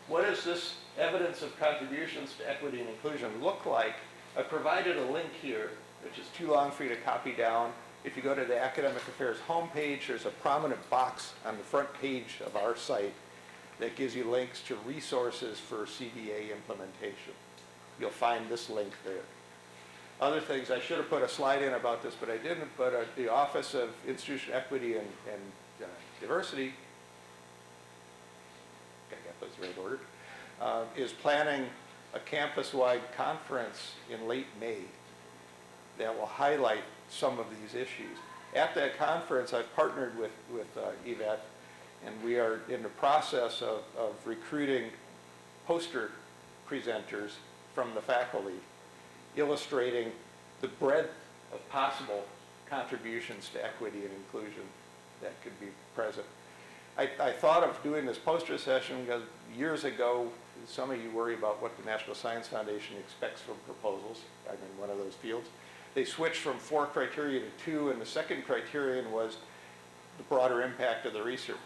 What does this evidence of contributions to equity and inclusion look like? I provided a link here, which is too long for you to copy down. If you go to the Academic Affairs homepage, there's a prominent box on the front page of our site that gives you links to resources for CBA implementation. You'll find this link there. Other things, I should have put a slide in about this, but I didn't, but the Office of Institutional Equity and Diversity, I got those the right order, is planning a campus-wide conference in late May that will highlight some of these issues. At that conference, I've partnered with Yvette, and we are in the process of recruiting poster presenters from the faculty, illustrating the breadth of possible contributions to equity and inclusion that could be present. I thought of doing this poster session because years ago, some of you worry about what the National Science Foundation expects from proposals. I'm in one of those fields. They switched from 4 criteria to 2, and the second criterion was the broader impact of the research.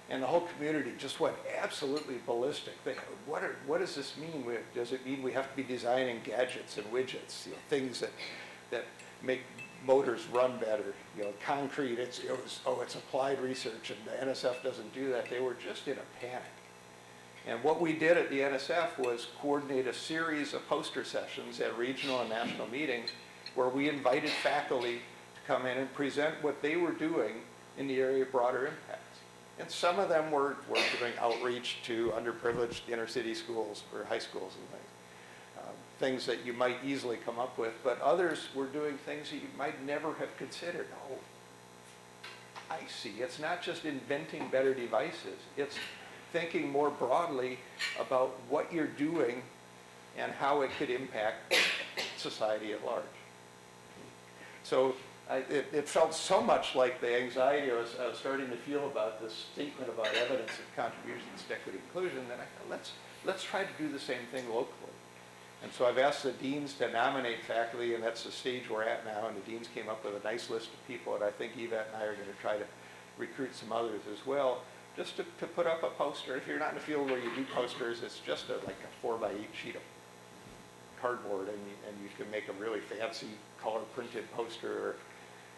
And the whole community just went absolutely ballistic. What does this mean? Does it mean we have to be designing gadgets and widgets, things that make motors run better? Concrete, it's applied research, and the NSF doesn't do that. They were just in a panic. And what we did at the NSF was coordinate a series of poster sessions at regional and national meetings where we invited faculty to come in and present what they were doing in the area of broader impacts. And some of them were doing outreach to underprivileged inner city schools or high schools and things. Things that you might easily come up with, but others were doing things that you might never have considered. Oh, I see. It's not just inventing better devices. It's thinking more broadly about what you're doing and how it could impact society at large. So it felt so much like the anxiety I was starting to feel about this statement about evidence of contributions to equity and inclusion that I thought, let's try to do the same thing locally. And so I've asked the deans to nominate faculty, and that's the stage we're at now, and the deans came up with a nice list of people, and I think Yvette and I are going to try to recruit some others as well, just to put up a poster. If you're not in a field where you do posters, it's just like a 4x8 sheet of cardboard, and you can make a really fancy color printed poster.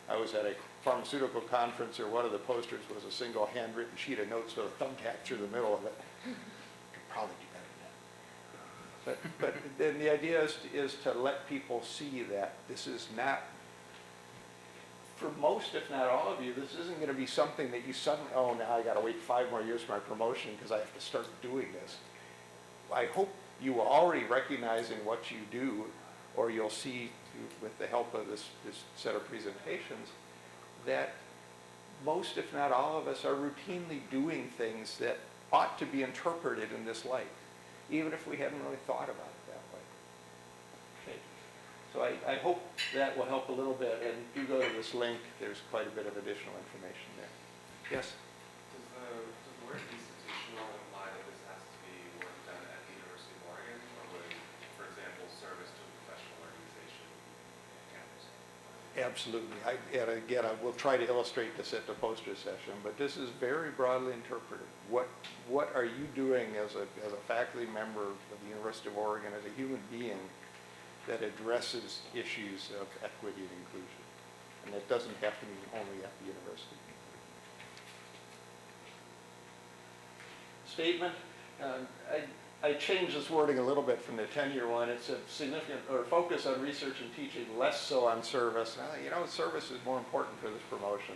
I was at a pharmaceutical conference, or one of the posters was a single handwritten sheet of notes with a thumbtack through the middle of it. Could probably do better than that. But then the idea is to let people see that this is not, for most, if not all of you, this isn't going to be something that you suddenly, oh, now I got to wait 5 more years for my promotion because I have to start doing this. I hope you are already recognizing what you do, or you'll see with the help of this set of presentations that most, if not all of us, are routinely doing things that ought to be interpreted in this light, even if we hadn't really thought about it that way. Okay. So I hope that will help a little bit, and do go to this link. There's quite a bit of additional information there. Yes?
Does the word institutional imply that this has to be work done at the University of Oregon, or would, for example, service to a professional organization on campus?
Absolutely. And again, I will try to illustrate this at the poster session, but this is very broadly interpreted. What are you doing as a faculty member of the University of Oregon, as a human being, that addresses issues of equity and inclusion? And it doesn't have to mean only at the university. Statement. I changed this wording a little bit from the tenure one. It's a significant, or focus on research and teaching, less so on service. Service is more important for this promotion.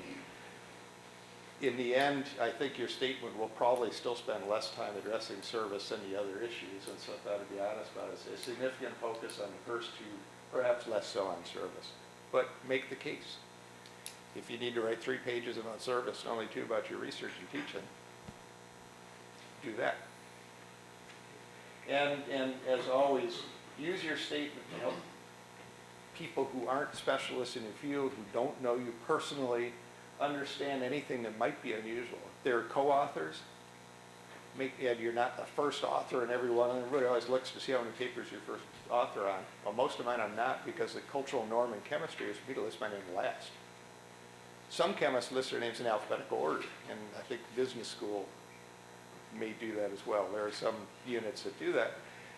In the end, I think your statement will probably still spend less time addressing service than the other issues, and so I thought I'd be honest about it. It's a significant focus on the first 2, perhaps less so on service. But make the case. If you need to write 3 pages about service and only 2 about your research and teaching, do that. And as always, use your statement to help people who aren't specialists in your field, who don't know you personally, understand anything that might be unusual. If they're co-authors, and you're not the first author in every one, and everybody always looks to see how many papers you're first author on. Well, most of mine I'm not, because the cultural norm in chemistry is for me to list my name last. Some chemists list their names in alphabetical order, and I think business school may do that as well. There are some units that do that.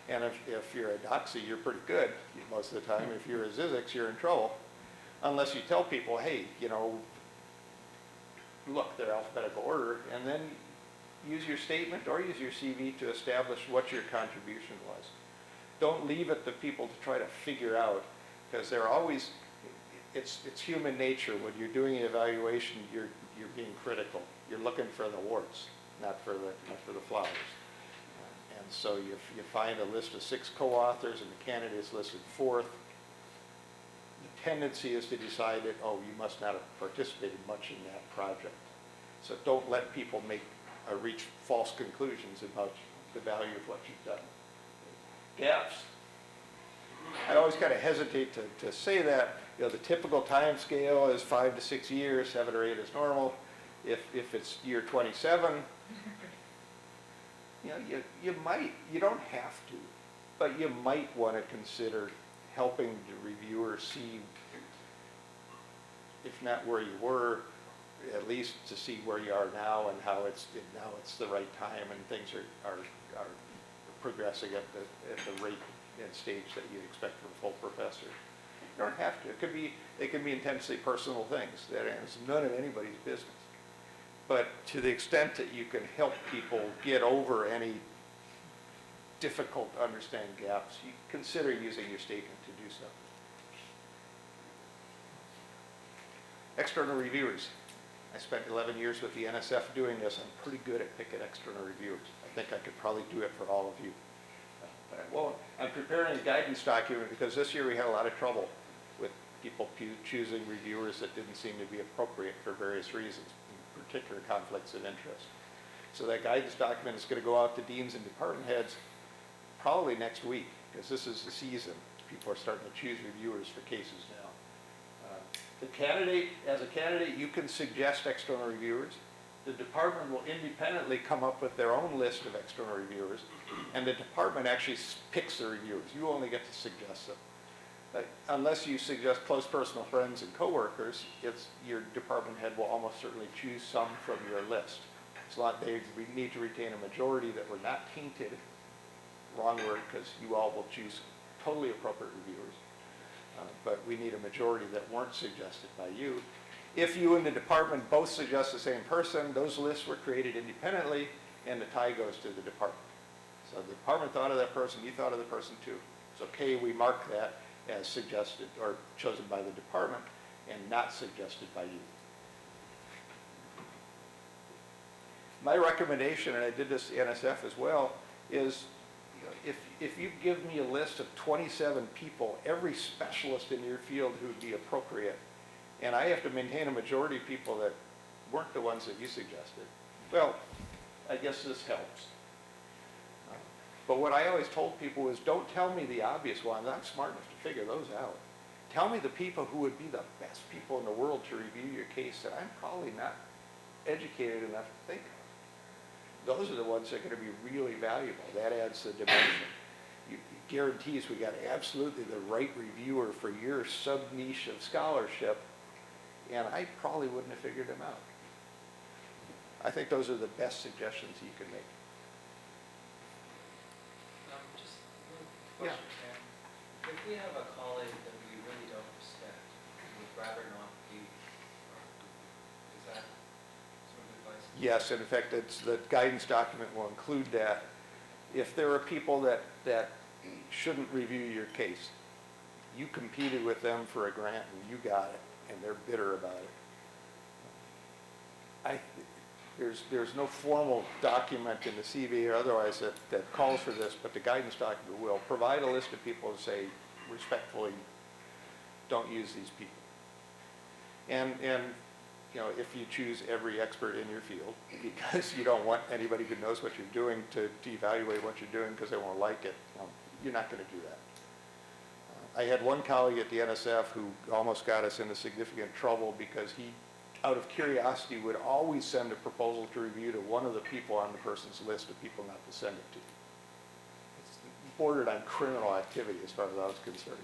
And if you're a doxy, you're pretty good most of the time. If you're a Zizix, you're in trouble. Unless you tell people, hey, look, they're alphabetical order, and then use your statement or use your CV to establish what your contribution was. Don't leave it to people to try to figure out, because they're always, it's human nature. When you're doing an evaluation, you're being critical. You're looking for the warts, not for the flowers. And so you find a list of 6 co-authors and the candidate's listed 4th. The tendency is to decide that, oh, you must not have participated much in that project. So don't let people reach false conclusions about the value of what you've done. Gaps. I always kind of hesitate to say that. You know, the typical time scale is 5 to 6 years, 7 or 8 is normal. If it's year 27, you know, you don't have to, but you might want to consider helping the reviewer see, if not where you were, at least to see where you are now and how it's the right time and things are progressing at the rate and stage that you expect from a full professor. You don't have to. It can be intensely personal things that is none of anybody's business. But to the extent that you can help people get over any difficult to understand gaps, you consider using your statement to do so. External reviewers. I spent 11 years with the NSF doing this. I'm pretty good at picking external reviewers. I think I could probably do it for all of you. But I won't. I'm preparing a guidance document because this year we had a lot of trouble with people choosing reviewers that didn't seem to be appropriate for various reasons, in particular conflicts of interest. So that guidance document is going to go out to deans and department heads probably next week, because this is the season. People are starting to choose reviewers for cases now. As a candidate, you can suggest external reviewers. The department will independently come up with their own list of external reviewers, and the department actually picks the reviewers. You only get to suggest them. Unless you suggest close personal friends and coworkers, your department head will almost certainly choose some from your list. They need to retain a majority that were not tainted, wrong word, because you all will choose totally appropriate reviewers. But we need a majority that weren't suggested by you. If you and the department both suggest the same person, those lists were created independently, and the tie goes to the department. So the department thought of that person, you thought of the person too. It's okay, we mark that as suggested or chosen by the department and not suggested by you. My recommendation, and I did this to NSF as well, is if you give me a list of 27 people, every specialist in your field who would be appropriate, and I have to maintain a majority of people that weren't the ones that you suggested, well, I guess this helps. But what I always told people was, don't tell me the obvious ones. I'm smart enough to figure those out. Tell me the people who would be the best people in the world to review your case that I'm probably not educated enough to think of. Those are the ones that are going to be really valuable. That adds the dimension. It guarantees we got absolutely the right reviewer for your sub-niche of scholarship, and I probably wouldn't have figured them out. I think those are the best suggestions you can make.
Just one question, Sam. If we have a colleague that we really don't respect, and would rather not be, is that sort of advice?
Yes, and in fact, the guidance document will include that. If there are people that shouldn't review your case, you competed with them for a grant and you got it, and they're bitter about it. There's no formal document in the CV or otherwise that calls for this, but the guidance document will provide a list of people to say, respectfully, don't use these people. And you know, if you choose every expert in your field, because you don't want anybody who knows what you're doing to evaluate what you're doing because they won't like it, you're not going to do that. I had one colleague at the NSF who almost got us into significant trouble because he, out of curiosity, would always send a proposal to review to one of the people on the person's list of people not to send it to. It's bordered on criminal activity as far as I was concerned.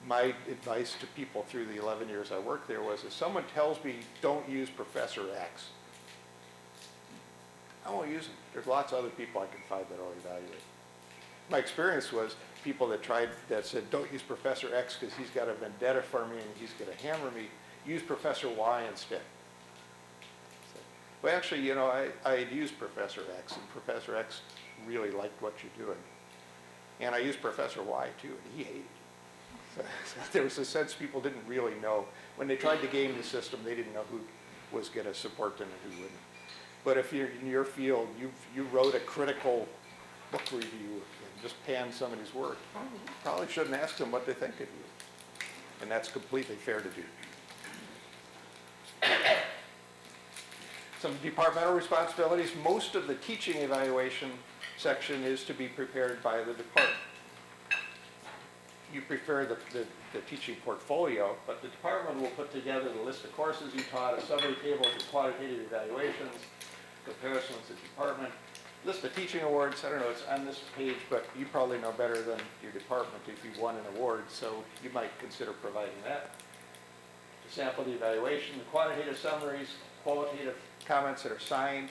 My advice to people through the 11 years I worked there was, if someone tells me don't use Professor X, I won't use him. There's lots of other people I can find that I'll evaluate. My experience was people that said don't use Professor X because he's got a vendetta for me and he's going to hammer me, use Professor Y instead. So Well, actually, you know, I used Professor X, and Professor X really liked what you're doing. And I used Professor Y too, and he hated it. So there was a sense people didn't really know. When they tried to game the system, they didn't know who was going to support them and who wouldn't. But if you're in your field, you wrote a critical book review and just panned somebody's work, well, you probably shouldn't ask them what they think of you. And that's completely fair to do. Some departmental responsibilities. Most of the teaching evaluation section is to be prepared by the department. You prepare the teaching portfolio, but the department will put together the list of courses you taught, a summary table for quantitative evaluations, comparisons to department, list of teaching awards. I don't know, it's on this page, but you probably know better than your department if you won an award, so you might consider providing that. To sample the evaluation, the quantitative summaries, qualitative comments that are signed.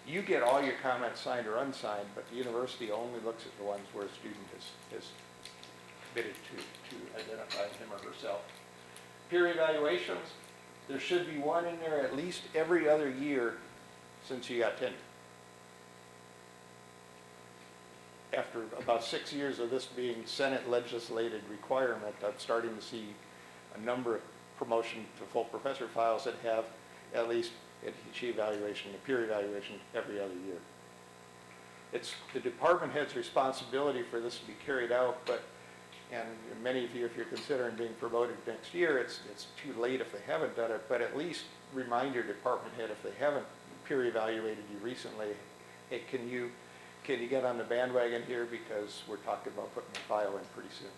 You get all your comments signed or unsigned, but the university only looks at the ones where a student has committed to identify him or herself. Peer evaluations, there should be one in there at least every other year since you got tenure. After about 6 years of this being Senate legislated requirement, I'm starting to see a number of promotion to full professor files that have at least a teaching evaluation, a peer evaluation every other year. It's the department head's responsibility for this to be carried out, but, and many of you, if you're considering being promoted next year, it's too late if they haven't done it, but at least remind your department head if they haven't peer evaluated you recently, hey, can you get on the bandwagon here because we're talking about putting a file in pretty soon.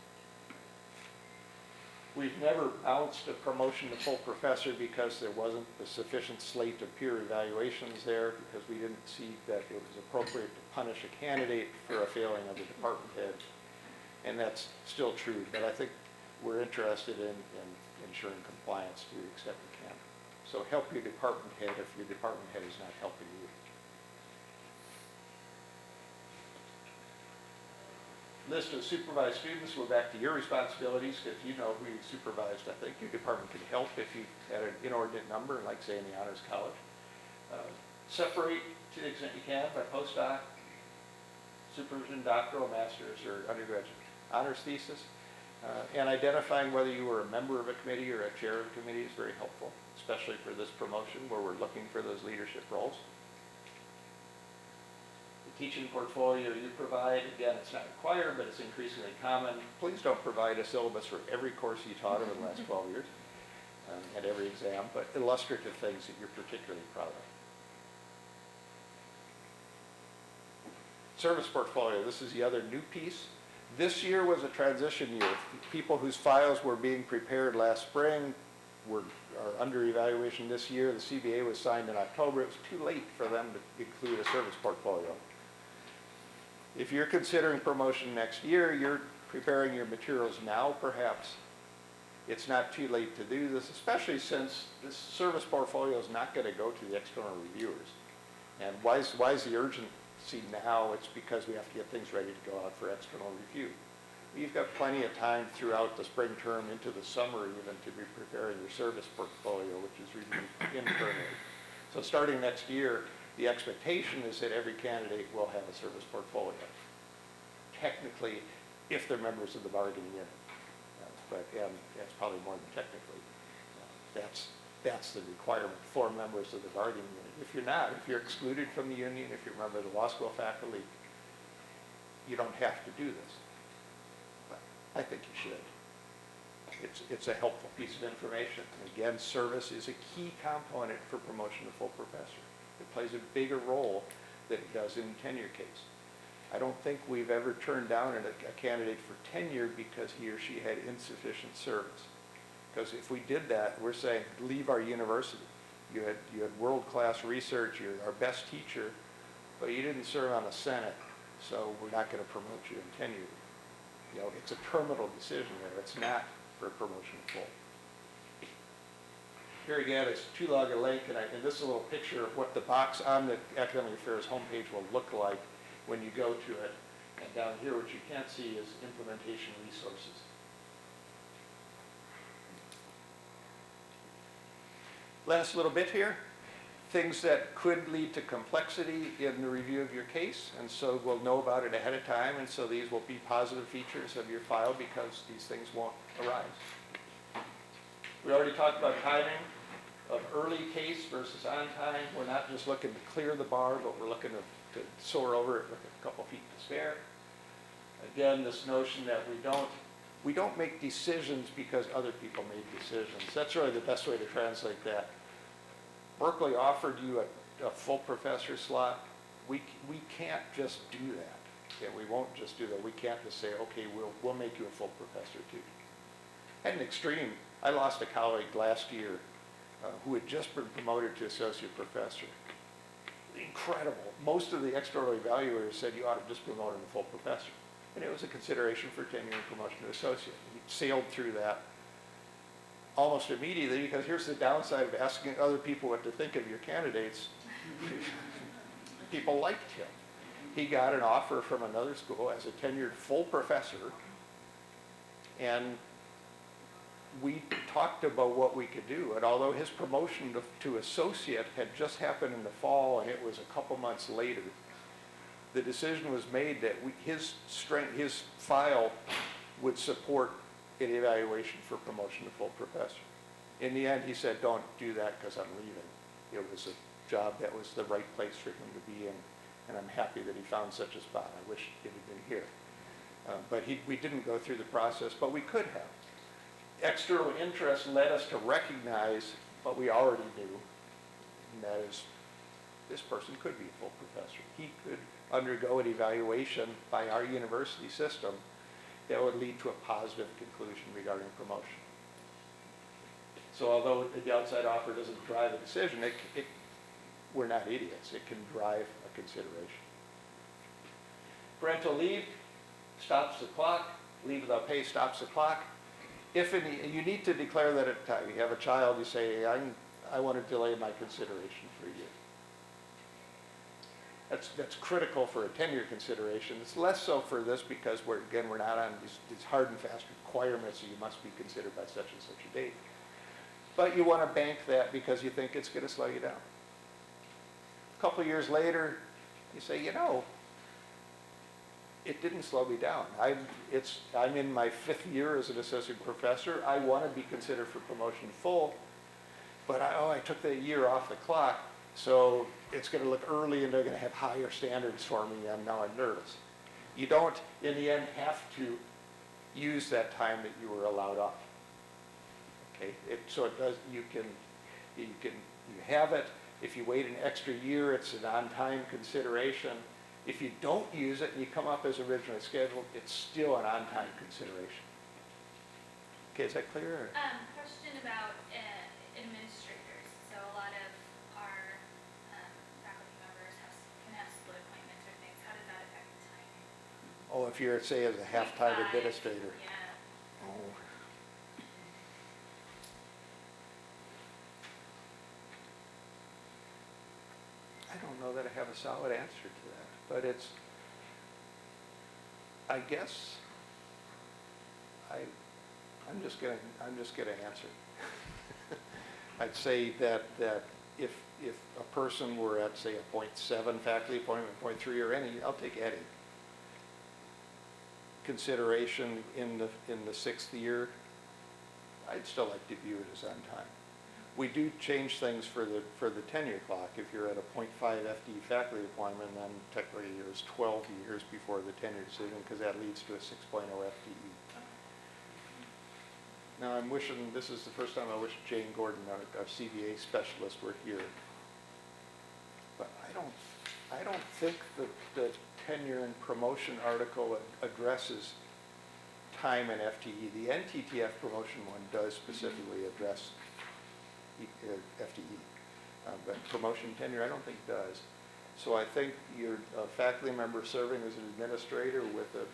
We've never bounced a promotion to full professor because there wasn't the sufficient slate of peer evaluations there, because we didn't see that it was appropriate to punish a candidate for a failing of the department head. And that's still true, but I think we're interested in ensuring compliance to the extent we can. So help your department head if your department head is not helping you. List of supervised students, we're back to your responsibilities. If you know who you supervised, I think your department could help if you had an inordinate number, like say in the Honors College. Separate to the extent you can by postdoc, supervision, doctoral, master's, or undergraduate honors thesis. And identifying whether you were a member of a committee or a chair of a committee is very helpful, especially for this promotion where we're looking for those leadership roles. Teaching portfolio you provide, again, it's not required, but it's increasingly common. Please don't provide a syllabus for every course you taught over the last 12 years and every exam, but illustrative things that you're particularly proud of. Service portfolio, this is the other new piece. This year was a transition year. People whose files were being prepared last spring are under evaluation this year. The CBA was signed in October. It was too late for them to include a service portfolio. If you're considering promotion next year, you're preparing your materials now, perhaps. It's not too late to do this, especially since this service portfolio is not going to go to the external reviewers. And why is the urgency now? It's because we have to get things ready to go out for external review. You've got plenty of time throughout the spring term into the summer even to be preparing your service portfolio, which is reviewed internally. So starting next year, the expectation is that every candidate will have a service portfolio. Technically, if they're members of the bargaining unit, but that's probably more than technically. That's the requirement for members of the bargaining unit. If you're not, if you're excluded from the union, if you're a member of the law school faculty, you don't have to do this. But I think you should. It's a helpful piece of information. Again, service is a key component for promotion to full professor. It plays a bigger role than it does in the tenure case. I don't think we've ever turned down a candidate for tenure because he or she had insufficient service. Because if we did that, we're saying, leave our university. You had world-class research, you're our best teacher, but you didn't serve on the Senate, so we're not going to promote you in tenure. You know, it's a terminal decision there. It's not for promotion to full. Here again, it's a two-log link, and this is a little picture of what the box on the Academic Affairs homepage will look like when you go to it. And down here, what you can't see is implementation resources. Last little bit here. things that could lead to complexity in the review of your case, and so we'll know about it ahead of time, and so these will be positive features of your file because these things won't arise. We already talked about timing of early case versus on time. We're not just looking to clear the bar, but we're looking to soar over it with a couple feet to spare. Again, this notion that we don't make decisions because other people made decisions. That's really the best way to translate that. Berkeley offered you a full professor slot. We can't just do that. Okay, we won't just do that. We can't just say, okay, we'll make you a full professor too. At an extreme, I lost a colleague last year who had just been promoted to associate professor. Incredible. Most of the external evaluators said you ought to just promote him to full professor. And it was a consideration for tenure and promotion to associate. He sailed through that almost immediately because here's the downside of asking other people what to think of your candidates. People liked him. He got an offer from another school as a tenured full professor, and we talked about what we could do. And although his promotion to associate had just happened in the fall and it was a couple months later, the decision was made that his file would support an evaluation for promotion to full professor. In the end, he said, don't do that because I'm leaving. It was a job that was the right place for him to be in, and I'm happy that he found such a spot. I wish it had been here. But we didn't go through the process, but we could have. External interest led us to recognize what we already knew, and that is this person could be a full professor. He could undergo an evaluation by our university system that would lead to a positive conclusion regarding promotion. So although the outside offer doesn't drive a decision, we're not idiots. It can drive a consideration. Parental leave stops the clock. Leave without pay stops the clock. You need to declare that at time. You have a child, you say, I want to delay my consideration for you. That's critical for a tenure consideration. It's less so for this because we're not on these hard and fast requirements that you must be considered by such and such a date. But you want to bank that because you think it's going to slow you down. A couple of years later, you say, it didn't slow me down. I'm in my 5th year as an associate professor. I want to be considered for promotion full, but I took the year off the clock, so it's going to look early and they're going to have higher standards for me, and now I'm nervous. You don't, in the end, have to use that time that you were allowed off. Okay, so it does. You have it. If you wait an extra year, it's an on-time consideration. If you don't use it and you come up as originally scheduled, it's still an on-time consideration. Okay, is that clear?
Question about administrators. So a lot of our faculty members can have split appointments or things. How does that affect the timing?
Oh, if you're, say, as a half-time
0.5,
administrator.
Yeah.
Oh. I don't know that I have a solid answer to that, but I guess I'm just gonna answer. I'd say that if a person were at, say, a 0.7 faculty appointment, 0.3 or any, I'll take any. Consideration in the 6th year, I'd still like to view it as on time. We do change things for the tenure clock. If you're at a 0.5 FTE faculty appointment, then technically there's 12 years before the tenure decision because that leads to a 6.0 FTE. Now I'm wishing, this is the first time I wish Jane Gordon, our CBA specialist, were here. But I don't think the tenure and promotion article addresses time and FTE. The NTTF promotion one does specifically address FTE, but promotion tenure I don't think does. So I think your faculty member serving as an administrator with a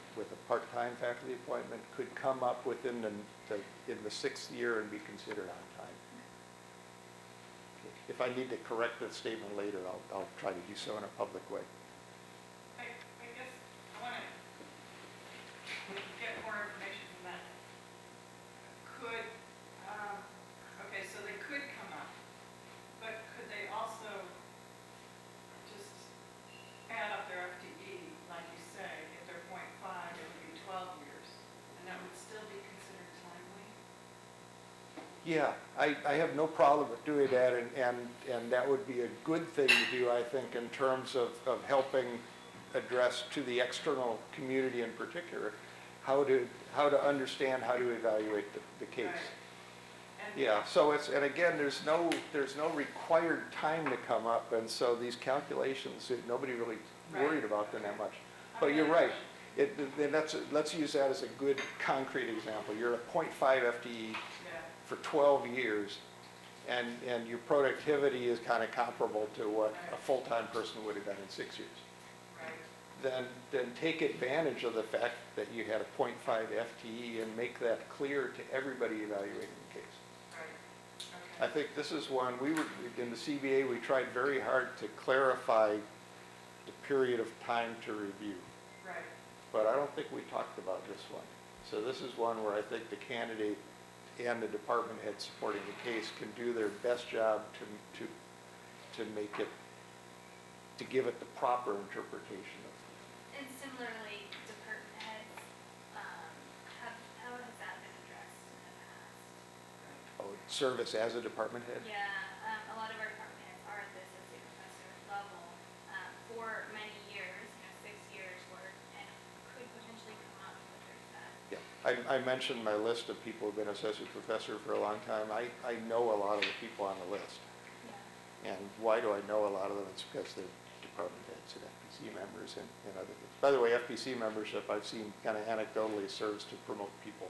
part-time faculty appointment could come up within in the 6th year and be considered on time. If I need to correct that statement later, I'll try to do so in a public way.
I guess I want to get more information from that. Okay, so they could come up, but could they also
Yeah, I have no problem with doing that, and that would be a good thing to do, I think, in terms of helping address to the external community in particular, how to understand, how to evaluate the case.
Right. And-
Yeah, so it's, and again, there's no required time to come up, and so these calculations, nobody really worried about them that much. But you're right, then let's use that as a good concrete example. You're at 0.5 FTE
Yeah,
for 12 years, and your productivity is kind of comparable to what a full-time person would have done in 6 years.
right.
Then take advantage of the fact that you had a 0.5 FTE and make that clear to everybody evaluating the case.
Right.
I think this is one, in the CBA, we tried very hard to clarify the period of time to review,
Right.
but I don't think we talked about this one. So this is one where I think the candidate and the department head supporting the case can do their best job to make it, to give it the proper interpretation of.
And similarly, department heads, how has that been addressed in the past?
Oh, service as a department head?
Yeah, a lot of our department heads are at the associate professor level, for many years, 6 years worth, and could potentially come up with their set.
Yeah, I mentioned my list of people who've been associate professor for a long time. I know a lot of the people on the list.
Yeah.
And why do I know a lot of them? It's because they're department heads and FPC members and other things. By the way, FPC membership, I've seen kind of anecdotally serves to promote people.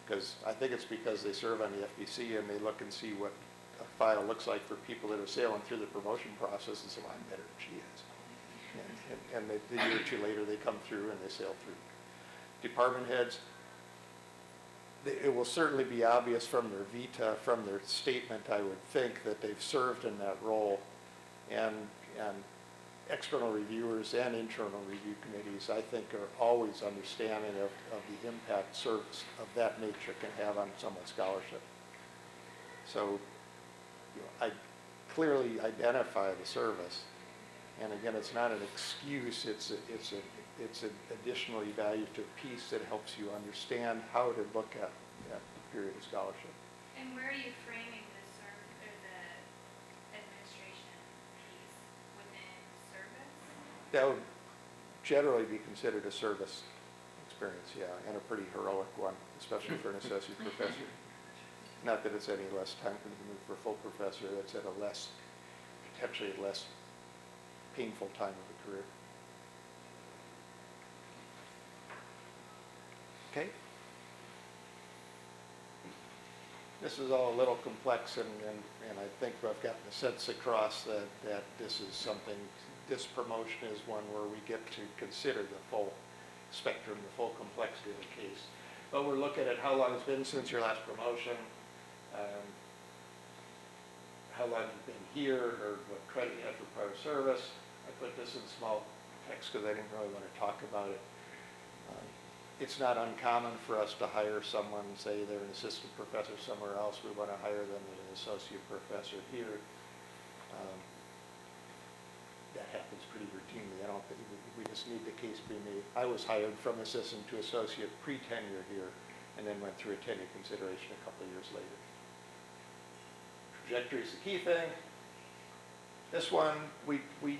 Because I think it's because they serve on the FPC and they look and see what a file looks like for people that are sailing through the promotion process and say, well, I'm better than she is. And a year or two later, they come through and they sail through. Department heads, it will certainly be obvious from their vita, from their statement, I would think, that they've served in that role. And external reviewers and internal review committees, I think, are always understanding of the impact service of that nature can have on someone's scholarship. So I clearly identify the service. And again, it's not an excuse, it's an additional evaluative piece that helps you understand how to look at the period of scholarship.
And where are you framing the the administration piece within service?
That would generally be considered a service experience, yeah, and a pretty heroic one, especially for an associate professor. Not that it's any less time consuming for a full professor, that's at a potentially less painful time of the career. Okay? This is all a little complex, and I think I've gotten the sense across that this is something, this promotion is one where we get to consider the full spectrum, the full complexity of the case. But we're looking at how long it's been since your last promotion, how long you've been here, or what credit you have for prior service. I put this in small text because I didn't really want to talk about it. It's not uncommon for us to hire someone, say they're an assistant professor somewhere else, we want to hire them as an associate professor here. That happens pretty routinely. I don't think, we just need the case being made. I was hired from assistant to associate pre-tenure here, and then went through a tenure consideration a couple of years later. Trajectory is the key thing. This one, we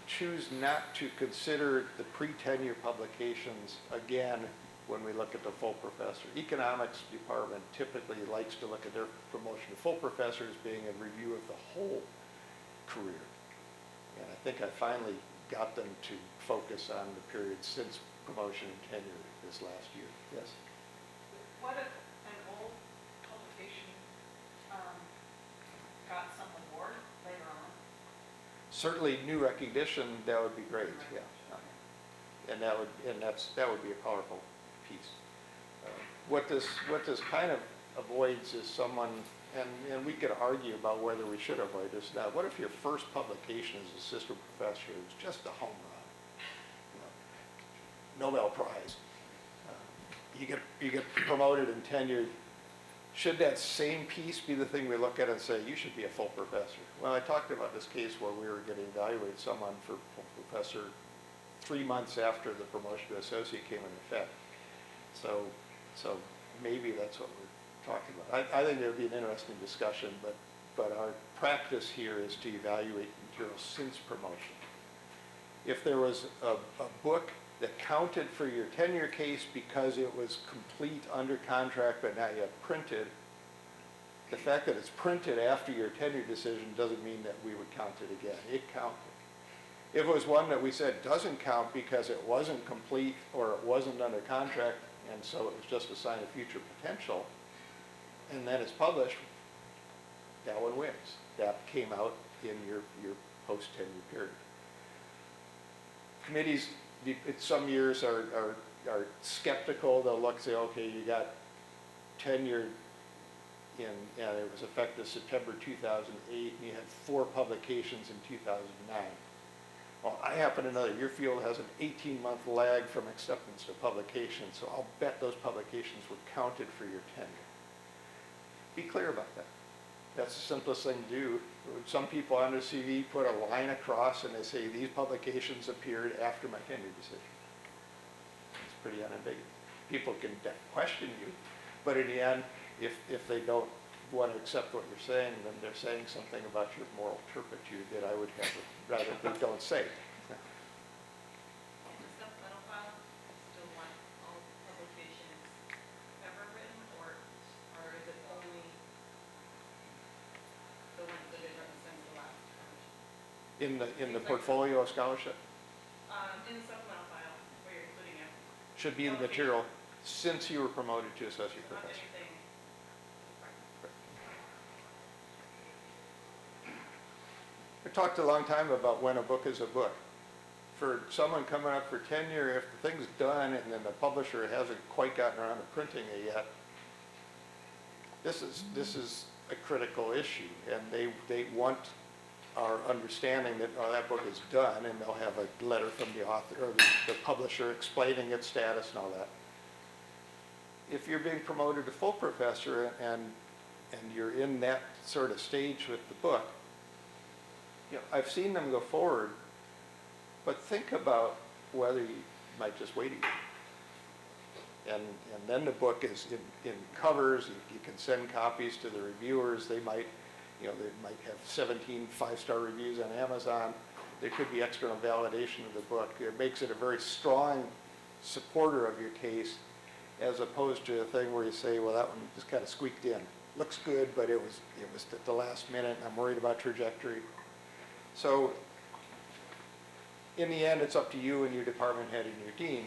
choose not to consider the pre-tenure publications again when we look at the full professor. Economics department typically likes to look at their promotion to full professor as being a review of the whole career. And I think I finally got them to focus on the period since promotion and tenure this last year. Yes?
What if an old publication got some award later on?
Certainly new recognition, that would be great, yeah. And that would be a powerful piece. What this kind of avoids is someone, and we could argue about whether we should avoid this now. What if your first publication as assistant professor is just a home run? Nobel Prize. You get promoted and tenured. Should that same piece be the thing we look at and say, you should be a full professor? Well, I talked about this case where we were getting evaluated someone for full professor 3 months after the promotion to associate came into effect. So maybe that's what talking about. I think it would be an interesting discussion, but our practice here is to evaluate material since promotion. If there was a book that counted for your tenure case because it was complete under contract but not yet printed, the fact that it's printed after your tenure decision doesn't mean that we would count it again. It counted. If it was one that we said doesn't count because it wasn't complete or it wasn't under contract, and so it was just a sign of future potential, and then it's published, that one wins. That came out in your post-tenure period. Committees, some years are skeptical. They'll look and say, okay, you got tenure and it was effective September 2008, and you had 4 publications in 2009. Well, I happen to know that your field has an 18-month lag from acceptance to publication, so I'll bet those publications were counted for your tenure. Be clear about that. That's the simplest thing to do. Some people on their CV put a line across and they say, these publications appeared after my tenure decision. It's pretty unambiguous. People can question you, but in the end, if they don't want to accept what you're saying, then they're saying something about your moral turpitude that I would have rather they don't say.
In the supplemental file, still want all publications ever written, or is it only the ones that have been written since the last term?
In the portfolio of scholarship,
In the supplemental file, where you're including it,
should be the material since you were promoted to associate
not
professor.
anything.
I talked a long time about when a book is a book. For someone coming up for tenure, if the thing's done and then the publisher hasn't quite gotten around to printing it yet, this is a critical issue, and they want our understanding that, oh, that book is done, and they'll have a letter from the author or the publisher explaining its status and all that. If you're being promoted to full professor and you're in that sort of stage with the book, you know, I've seen them go forward, but think about whether you might just wait a year. And then the book is in covers. You can send copies to the reviewers. They might have 17 5-star reviews on Amazon. There could be external validation of the book. It makes it a very strong supporter of your case, as opposed to a thing where you say, well, that one just kind of squeaked in. Looks good, but it was at the last minute, and I'm worried about trajectory. So in the end, it's up to you and your department head and your dean.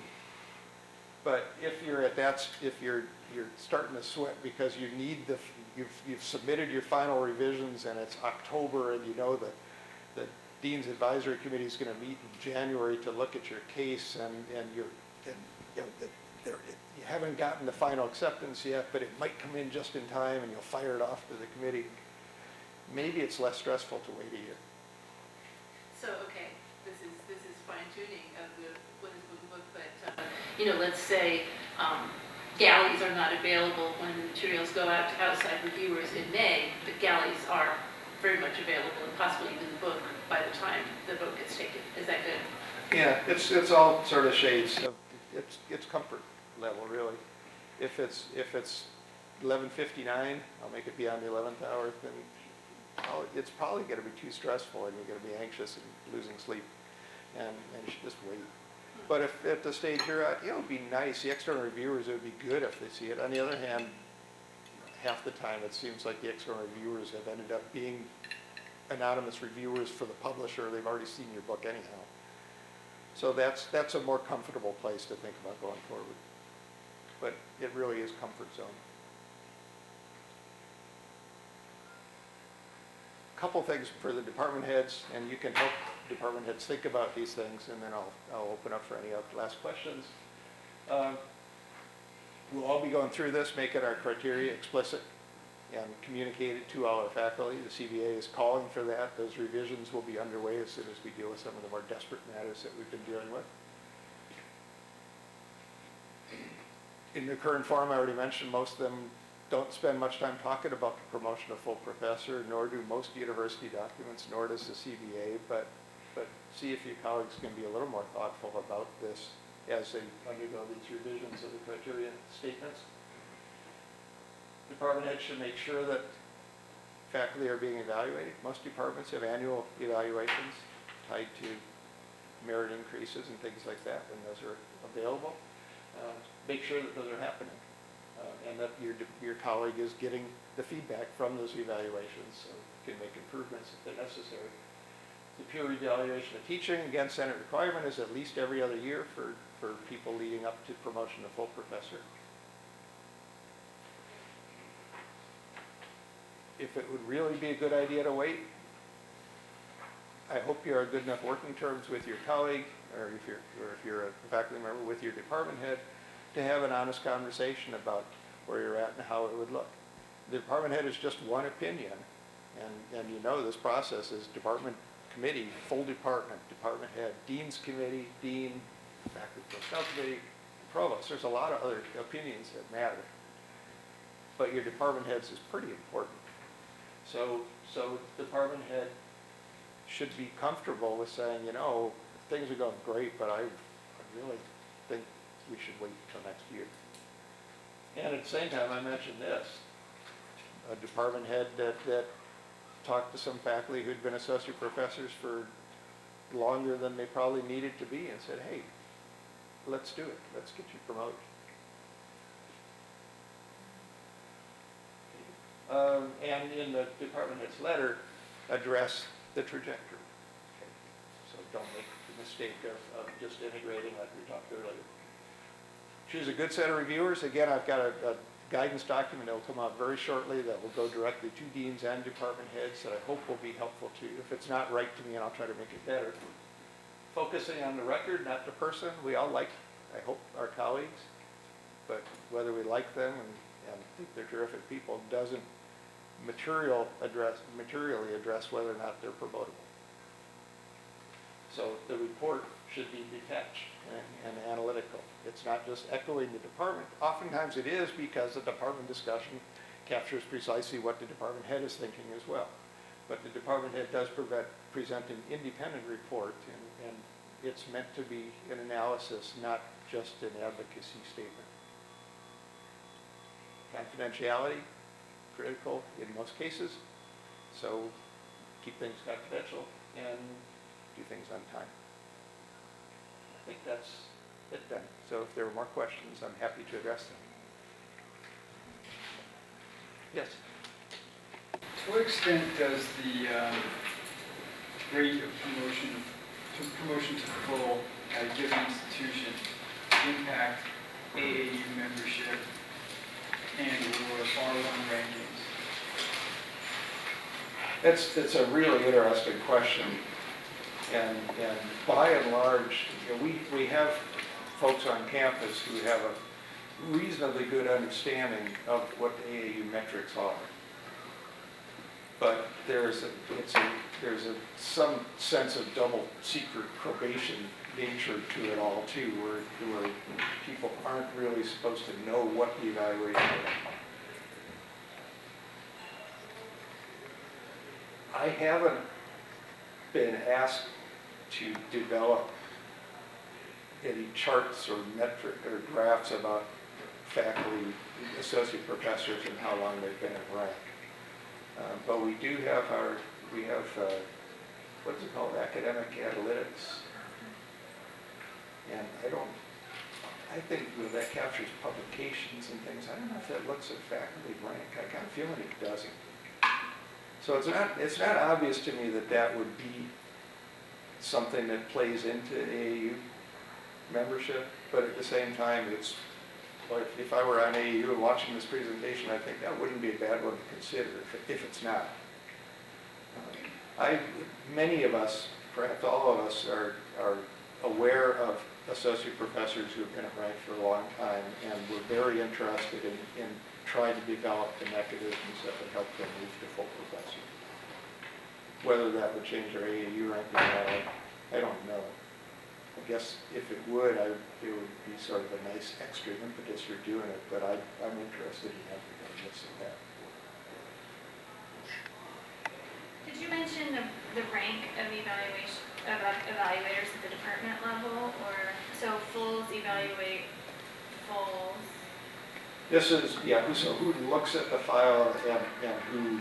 But if you're at that, if you're starting to sweat because you've submitted your final revisions and it's October, and you know that the dean's advisory committee is going to meet in January to look at your case, and you haven't gotten the final acceptance yet, but it might come in just in time, and you'll fire it off to the committee. Maybe it's less stressful to wait a year.
So, okay, this is fine tuning of what is book, but let's say galleys are not available when the materials go out to outside reviewers in May, but galleys are very much available, and possibly even the book by the time the book gets taken. Is that good?
Yeah, it's all sort of shades of it's comfort level, really. If it's 11:59, I'll make it beyond the 11th hour, then it's probably going to be too stressful, and you're going to be anxious and losing sleep, and you should just wait. But if at the stage you're at, it would be nice. The external reviewers, it would be good if they see it. On the other hand, half the time it seems like the external reviewers have ended up being anonymous reviewers for the publisher. They've already seen your book anyhow. So that's a more comfortable place to think about going forward. But it really is comfort zone. Couple things for the department heads, and you can help department heads think about these things, and then I'll open up for any last questions. We'll all be going through this, making our criteria explicit and communicate it to all our faculty. The CBA is calling for that. Those revisions will be underway as soon as we deal with some of the more desperate matters that we've been dealing with. In the current form, I already mentioned, most of them don't spend much time talking about the promotion of full professor, nor do most university documents, nor does the CBA, but see if your colleagues can be a little more thoughtful about this as they undergo these revisions of the criteria statements. department heads should make sure that faculty are being evaluated. Most departments have annual evaluations tied to merit increases and things like that, when those are available. Make sure that those are happening, and that your colleague is getting the feedback from those evaluations, so you can make improvements if they're necessary. The peer evaluation of teaching, again, Senate requirement is at least every other year for people leading up to promotion to full professor. If it would really be a good idea to wait, I hope you're on good enough working terms with your colleague, or if you're a faculty member, with your department head, to have an honest conversation about where you're at and how it would look. The department head is just one opinion, and you know this process is department committee, full department head, dean's committee, dean, faculty personnel committee, provost. There's a lot of other opinions that matter, but your department heads is pretty important. So department head should be comfortable with saying, you know, things are going great, but I really think we should wait until next year. And at the same time, I mentioned this, a department head that talked to some faculty who'd been associate professors for longer than they probably needed to be and said, hey, let's do it. Let's get you promoted. And in the department head's letter, address the trajectory. Okay. So don't make the mistake of just integrating like we talked earlier. Choose a good set of reviewers. Again, I've got a guidance document that will come out very shortly that will go directly to deans and department heads that I hope will be helpful to you. If it's not right to me, and I'll try to make it better. Focusing on the record, not the person. We all like, I hope, our colleagues, but whether we like them and think they're terrific people doesn't materially address whether or not they're promotable. So the report should be detached and analytical. It's not just echoing the department. Oftentimes it is, because the department discussion captures precisely what the department head is thinking as well. But the department head does present an independent report, and it's meant to be an analysis, not just an advocacy statement. Confidentiality, critical in most cases, so keep things confidential and do things on time. I think that's it then. So if there are more questions, I'm happy to address them. Yes?
To what extent does the rate of promotion to full at a given institution impact AAU membership and/or R1 rankings?
That's a really interesting question. And by and large, you know, we have folks on campus who have a reasonably good understanding of what AAU metrics are. But there's some sense of double secret probation nature to it all too, where people aren't really supposed to know what the evaluation is. I haven't been asked to develop any charts or metric or graphs about faculty, associate professors, and how long they've been in rank. But we do have what's it called, academic analytics. And I think that captures publications and things. I don't know if that looks at faculty rank. I kind of feel like it doesn't. So it's not obvious to me that would be something that plays into AAU membership, but at the same time, it's like if I were on AAU and watching this presentation, I think that wouldn't be a bad one to consider if it's not. Many of us, perhaps all of us, are aware of associate professors who have been at rank for a long time, and we're very interested in trying to develop the mechanisms that would help them move to full professor. Whether that would change our AAU ranking, I don't know. I guess if it would, it would be sort of a nice extra impetus for doing it, but I'm interested in having regardless of that.
Did you mention the rank of evaluators at the department level, or so fulls evaluate fulls?
This is, yeah, so who looks at the file and who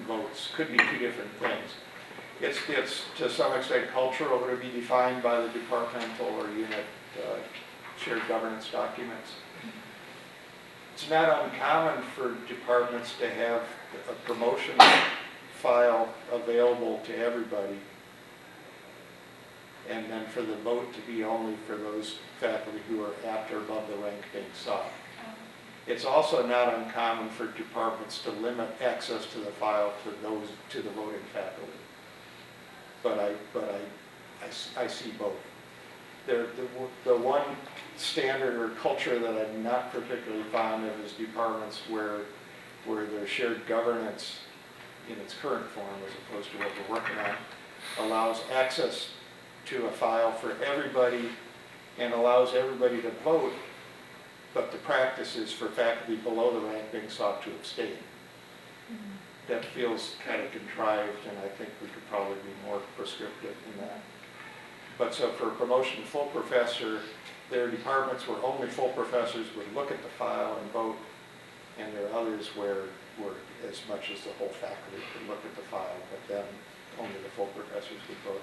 votes, could be two different things. It's to some extent cultural, but it'll be defined by the departmental or unit shared governance documents. It's not uncommon for departments to have a promotion file available to everybody, and then for the vote to be only for those faculty who are at or above the rank being sought. It's also not uncommon for departments to limit access to the file to the voting faculty. But I see both. The one standard or culture that I'm not particularly fond of is departments where their shared governance in its current form, as opposed to what we're working on, allows access to a file for everybody and allows everybody to vote, but the practice is for faculty below the rank being sought to abstain. That feels kind of contrived, and I think we could probably be more prescriptive in that. But so for a promotion to full professor, there are departments where only full professors would look at the file and vote, and there are others where as much as the whole faculty could look at the file, but then only the full professors would vote.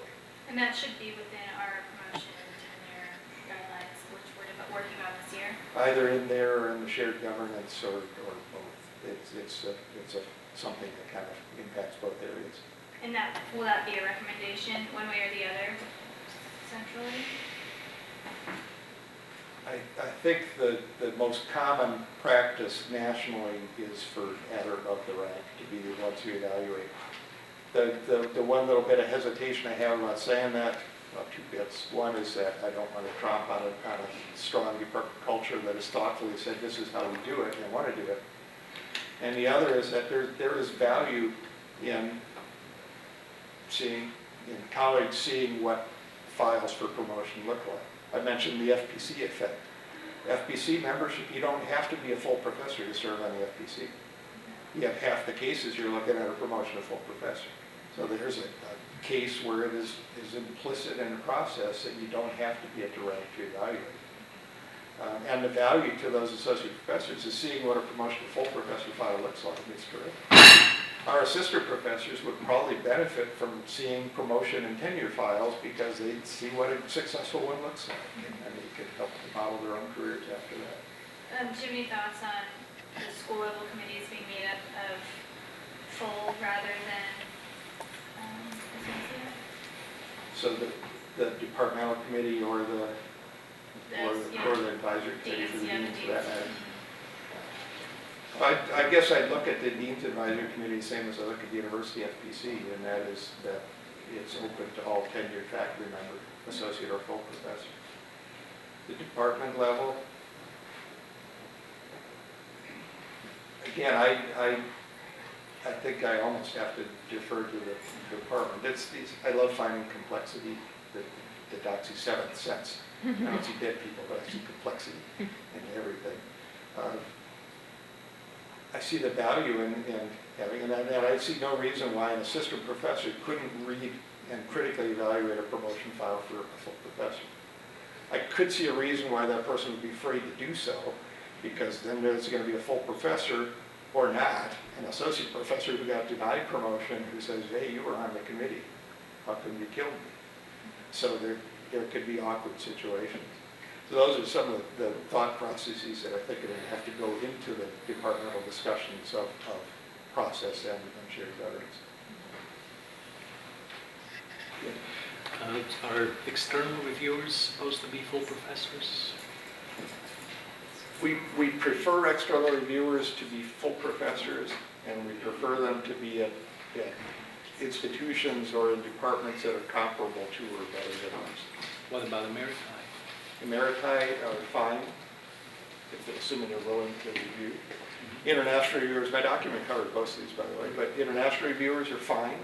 And that should be within our promotion and tenure guidelines, which we're working on this year.
Either in there or in the shared governance or both. It's something that kind of impacts both areas.
And will that be a recommendation one way or the other centrally?
I think the most common practice nationally is for at or above the rank to be the ones who evaluate. The one little bit of hesitation I have about saying that, well, two bits. One is that I don't want to tromp on a strong department culture that has thoughtfully said this is how we do it and want to do it. And the other is that there is value in colleagues seeing what files for promotion look like. I mentioned the FPC effect. FPC membership, you don't have to be a full professor to serve on the FPC. You have half the cases you're looking at a promotion of full professor. So there's a case where it is implicit in the process that you don't have to be at the rank to evaluate. And the value to those associate professors is seeing what a promotion to full professor file looks like. It's correct. Our assistant professors would probably benefit from seeing promotion and tenure files because they'd see what a successful one looks like, and they could help to model their own careers after that.
Do you have any thoughts on the school level committees being made up of full rather than associate?
So the departmental committee or the advisory committee for the deans for that matter. I guess I'd look at the Dean's Advisory Committee same as I look at the University FPC, and that is that it's open to all tenured faculty members, associate or full professor. The department level, again, I think I almost have to defer to the department. I love finding complexity, the Doxy seventh sense. I don't see dead people, but I see complexity in everything. I see the value in having, and I see no reason why an assistant professor couldn't read and critically evaluate a promotion file for a full professor. I could see a reason why that person would be afraid to do so, because then there's going to be a full professor or not, an associate professor who got denied promotion who says, hey, you were on the committee, how come you killed me? So there could be awkward situations. So those are some of the thought processes that I think are going to have to go into the departmental discussions of process and shared governance.
Yeah. Are external reviewers supposed to be full professors?
We prefer external reviewers to be full professors, and we prefer them to be at institutions or in departments that are comparable to or better than ours.
What about emeriti?
Emeriti are fine, assuming they're willing to review. International reviewers, my document covers most of these, by the way, but international reviewers are fine.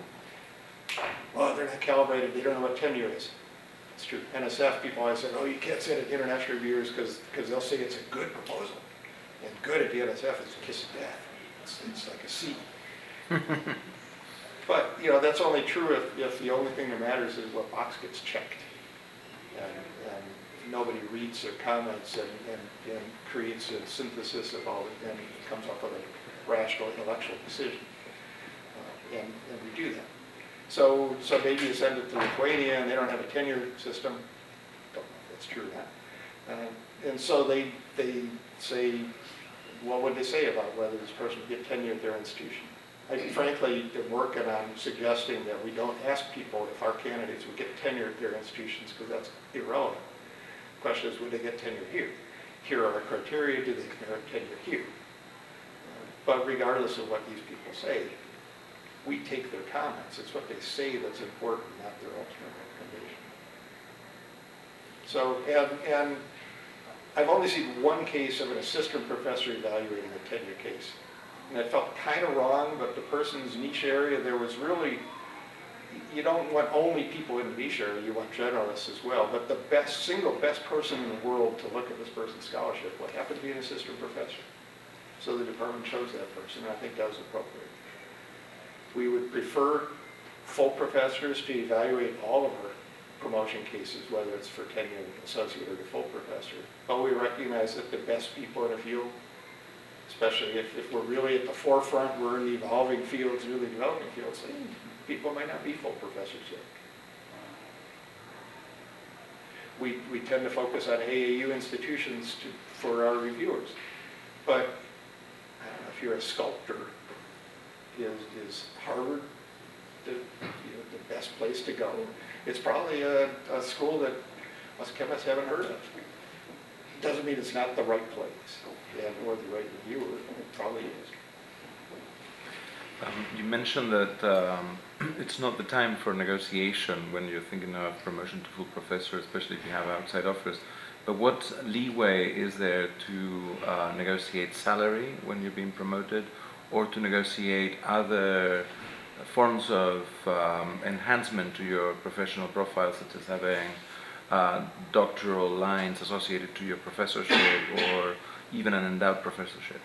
Well, they're not calibrated, they don't know what tenure is. It's true. NSF people always say, oh, you can't send it to international reviewers because they'll say it's a good proposal. And good at the NSF is a kiss of death. It's like a C. But, that's only true if the only thing that matters is what box gets checked. And nobody reads their comments and creates a synthesis of all, and comes up with a rational intellectual decision. And we do that. So maybe you send it to Lithuania and they don't have a tenure system. Don't know if that's true or not. And so they say, what would they say about whether this person would get tenure at their institution? I frankly am working on suggesting that we don't ask people if our candidates would get tenure at their institutions, because that's irrelevant. The question is, would they get tenure here? Here are our criteria, do they merit tenure here? But regardless of what these people say, we take their comments. It's what they say that's important, not their ultimate recommendation. So, and I've only seen one case of an assistant professor evaluating a tenure case. And it felt kind of wrong, but the person's niche area, there was really, you don't want only people in the niche area, you want generalists as well. But the single best person in the world to look at this person's scholarship would happen to be an assistant professor. So the department chose that person, and I think that was appropriate. We would prefer full professors to evaluate all of our promotion cases, whether it's for tenure, associate, or the full professor. But we recognize that the best people in a field, especially if we're really at the forefront, we're in the evolving fields, really developing fields, people might not be full professors yet. We tend to focus on AAU institutions for our reviewers. But I don't know, if you're a sculptor, is Harvard the best place to go? It's probably a school that most chemists haven't heard of. Doesn't mean it's not the right place or the right reviewer. It probably is.
You mentioned that it's not the time for negotiation when you're thinking of promotion to full professor, especially if you have outside offers. But what leeway is there to negotiate salary when you're being promoted, or to negotiate other forms of enhancement to your professional profile, such as having doctoral lines associated to your professorship, or even an endowed professorship?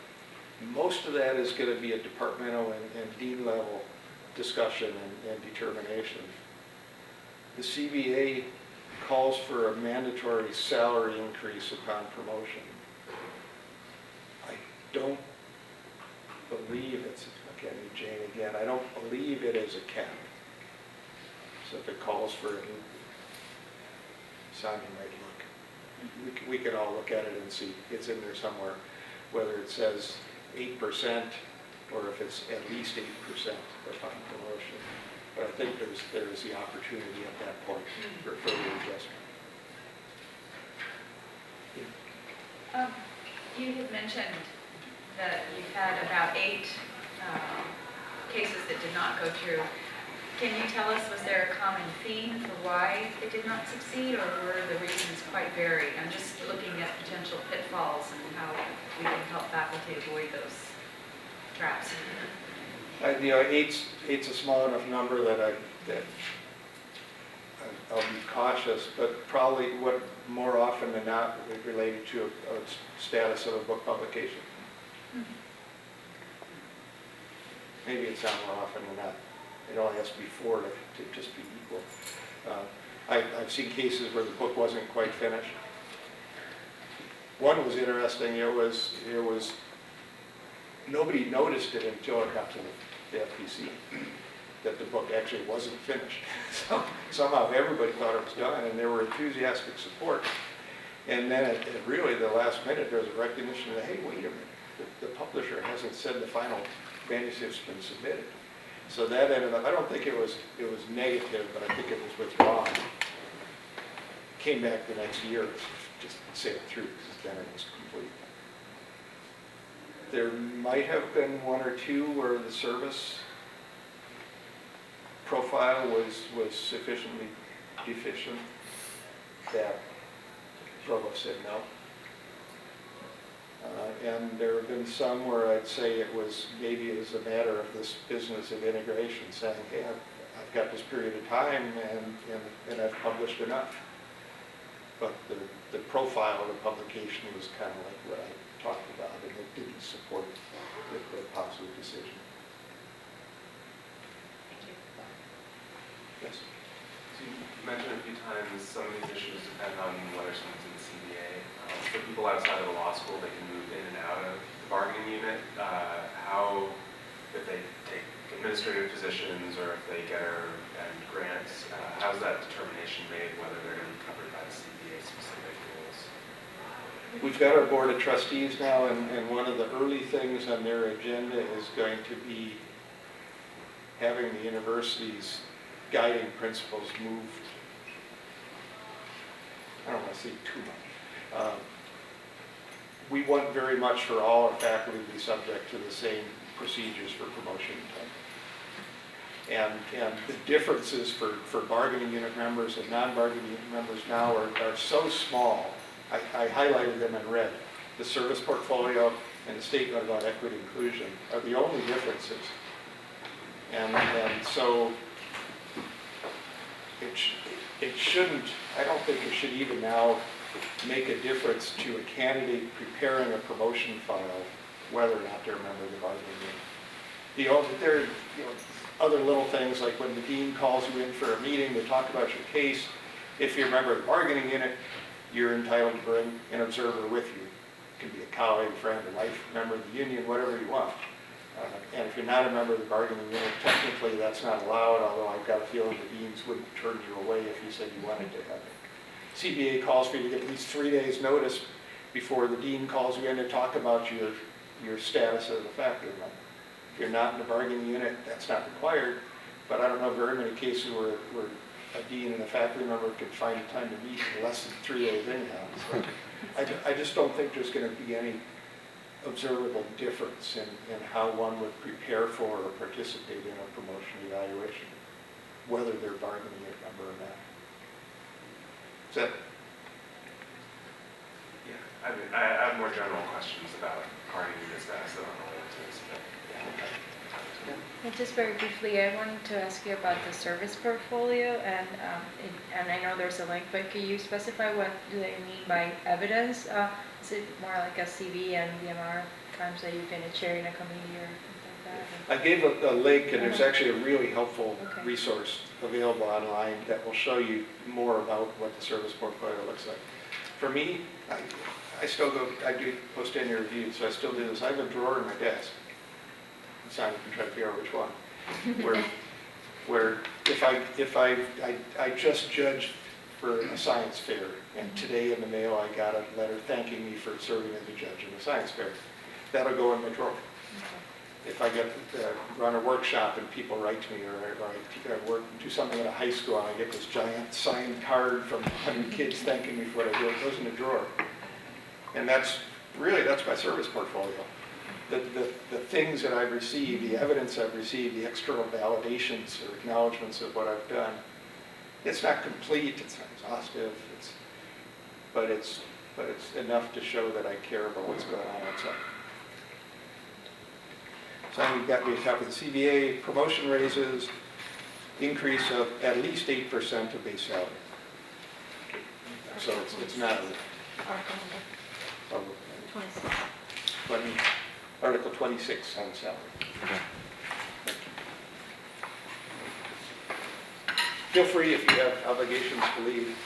Most of that is going to be a departmental and dean level discussion and determination. The CBA calls for a mandatory salary increase upon promotion. I don't believe it's, again, Jane again, I don't believe it is a cap. So if it calls for it, Sonia might look. We could all look at it and see it's in there somewhere, whether it says 8% or if it's at least 8% upon promotion. But I think there's the opportunity at that point for further adjustment.
You had mentioned that you've had about 8 cases that did not go through. Can you tell us, was there a common theme for why it did not succeed, or were the reasons quite varied? I'm just looking at potential pitfalls and how we can help faculty avoid those traps.
Eight's a small enough number that I'll be cautious, but probably what more often than not related to a status of a book publication. Maybe it's not more often than not. It only has to be 4 to just be equal. I've seen cases where the book wasn't quite finished. One was interesting. It was nobody noticed it until it got to the FPC that the book actually wasn't finished. So somehow everybody thought it was done, and there were enthusiastic support. And then at really the last minute, there was a recognition that, hey, wait a minute, the publisher hasn't said the final manuscript's been submitted. So that ended up, I don't think it was negative, but I think it was withdrawn. Came back the next year, just say it through, because then it was complete. There might have been 1 or 2 where the service profile was sufficiently deficient that provost said no. And there have been some where I'd say it was a matter of this business of integration, saying, hey, I've got this period of time and I've published enough. But the profile of the publication was kind of like what I talked about, and it didn't support the positive decision.
Thank you.
Yes?
So you mentioned a few times some of these issues depend on whether someone's in outside of the law school, they can move in and out of the bargaining unit. How, if they take administrative positions or if they get and grants, how's that determination made whether they're going to be covered by the CBA specific rules?
We've got our board of trustees now, and one of the early things on their agenda is going to be having the university's guiding principles moved. I don't want to say too much. We want very much for all our faculty to be subject to the same procedures for promotion. And the differences for bargaining unit members and non-bargaining unit members now are so small. I highlighted them in red. The service portfolio and the statement about equity and inclusion are the only differences. And so it shouldn't, I don't think it should even now make a difference to a candidate preparing a promotion file whether or not they're a member of the bargaining unit. There are other little things like when the dean calls you in for a meeting to talk about your case, if you're a member of the bargaining unit, you're entitled to bring an observer with you. It can be a colleague, friend, a wife, member of the union, whatever you want. And if you're not a member of the bargaining unit, technically that's not allowed, although I've got a feeling the deans wouldn't turn you away if you said you wanted to have it. CBA calls for you to get at least 3 days notice before the dean calls you in to talk about your status as a faculty member. If you're not in the bargaining unit, that's not required, but I don't know very many cases where a dean and a faculty member could find a time to meet in less than 3 days anyhow. So I just don't think there's going to be any observable difference in how one would prepare for or participate in a promotion evaluation, whether they're a bargaining unit member or not. Is that?
Yeah, I mean, I have more general questions about bargaining unit status that aren't related to this, but
And just very briefly, I wanted to ask you about the service portfolio, and I know there's a link, but can you specify what do they mean by evidence? Is it more like a CV and VMR times that you can chair in a committee or something like that?
I gave a link, and there's actually a really helpful
Okay.
resource available online that will show you more about what the service portfolio looks like. For me, I still go, I do post-tenure reviews, so I still do this. I have a drawer in my desk. Simon can try to figure out which one. Where if I just judged for a science fair, and today in the mail I got a letter thanking me for serving as a judge in the science fair. That'll go in my drawer. If I get run a workshop and people write to me, or I do something at a high school and I get this giant signed card from 100 kids thanking me for what I do, it goes in the drawer. And that's my service portfolio. The things that I've received, the evidence I've received, the external validations or acknowledgments of what I've done, it's not complete, it's not exhaustive, but it's enough to show that I care about what's going on outside. So we've got a copy of the CBA, promotion raises, increase of at least 8% of base salary. So it's not a
26.
Article 26 on salary.
Okay.
Feel free if you have obligations to leave.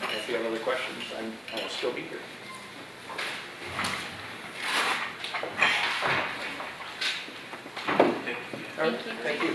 If you have other questions, I will still be here.
Thank you.
Thank you.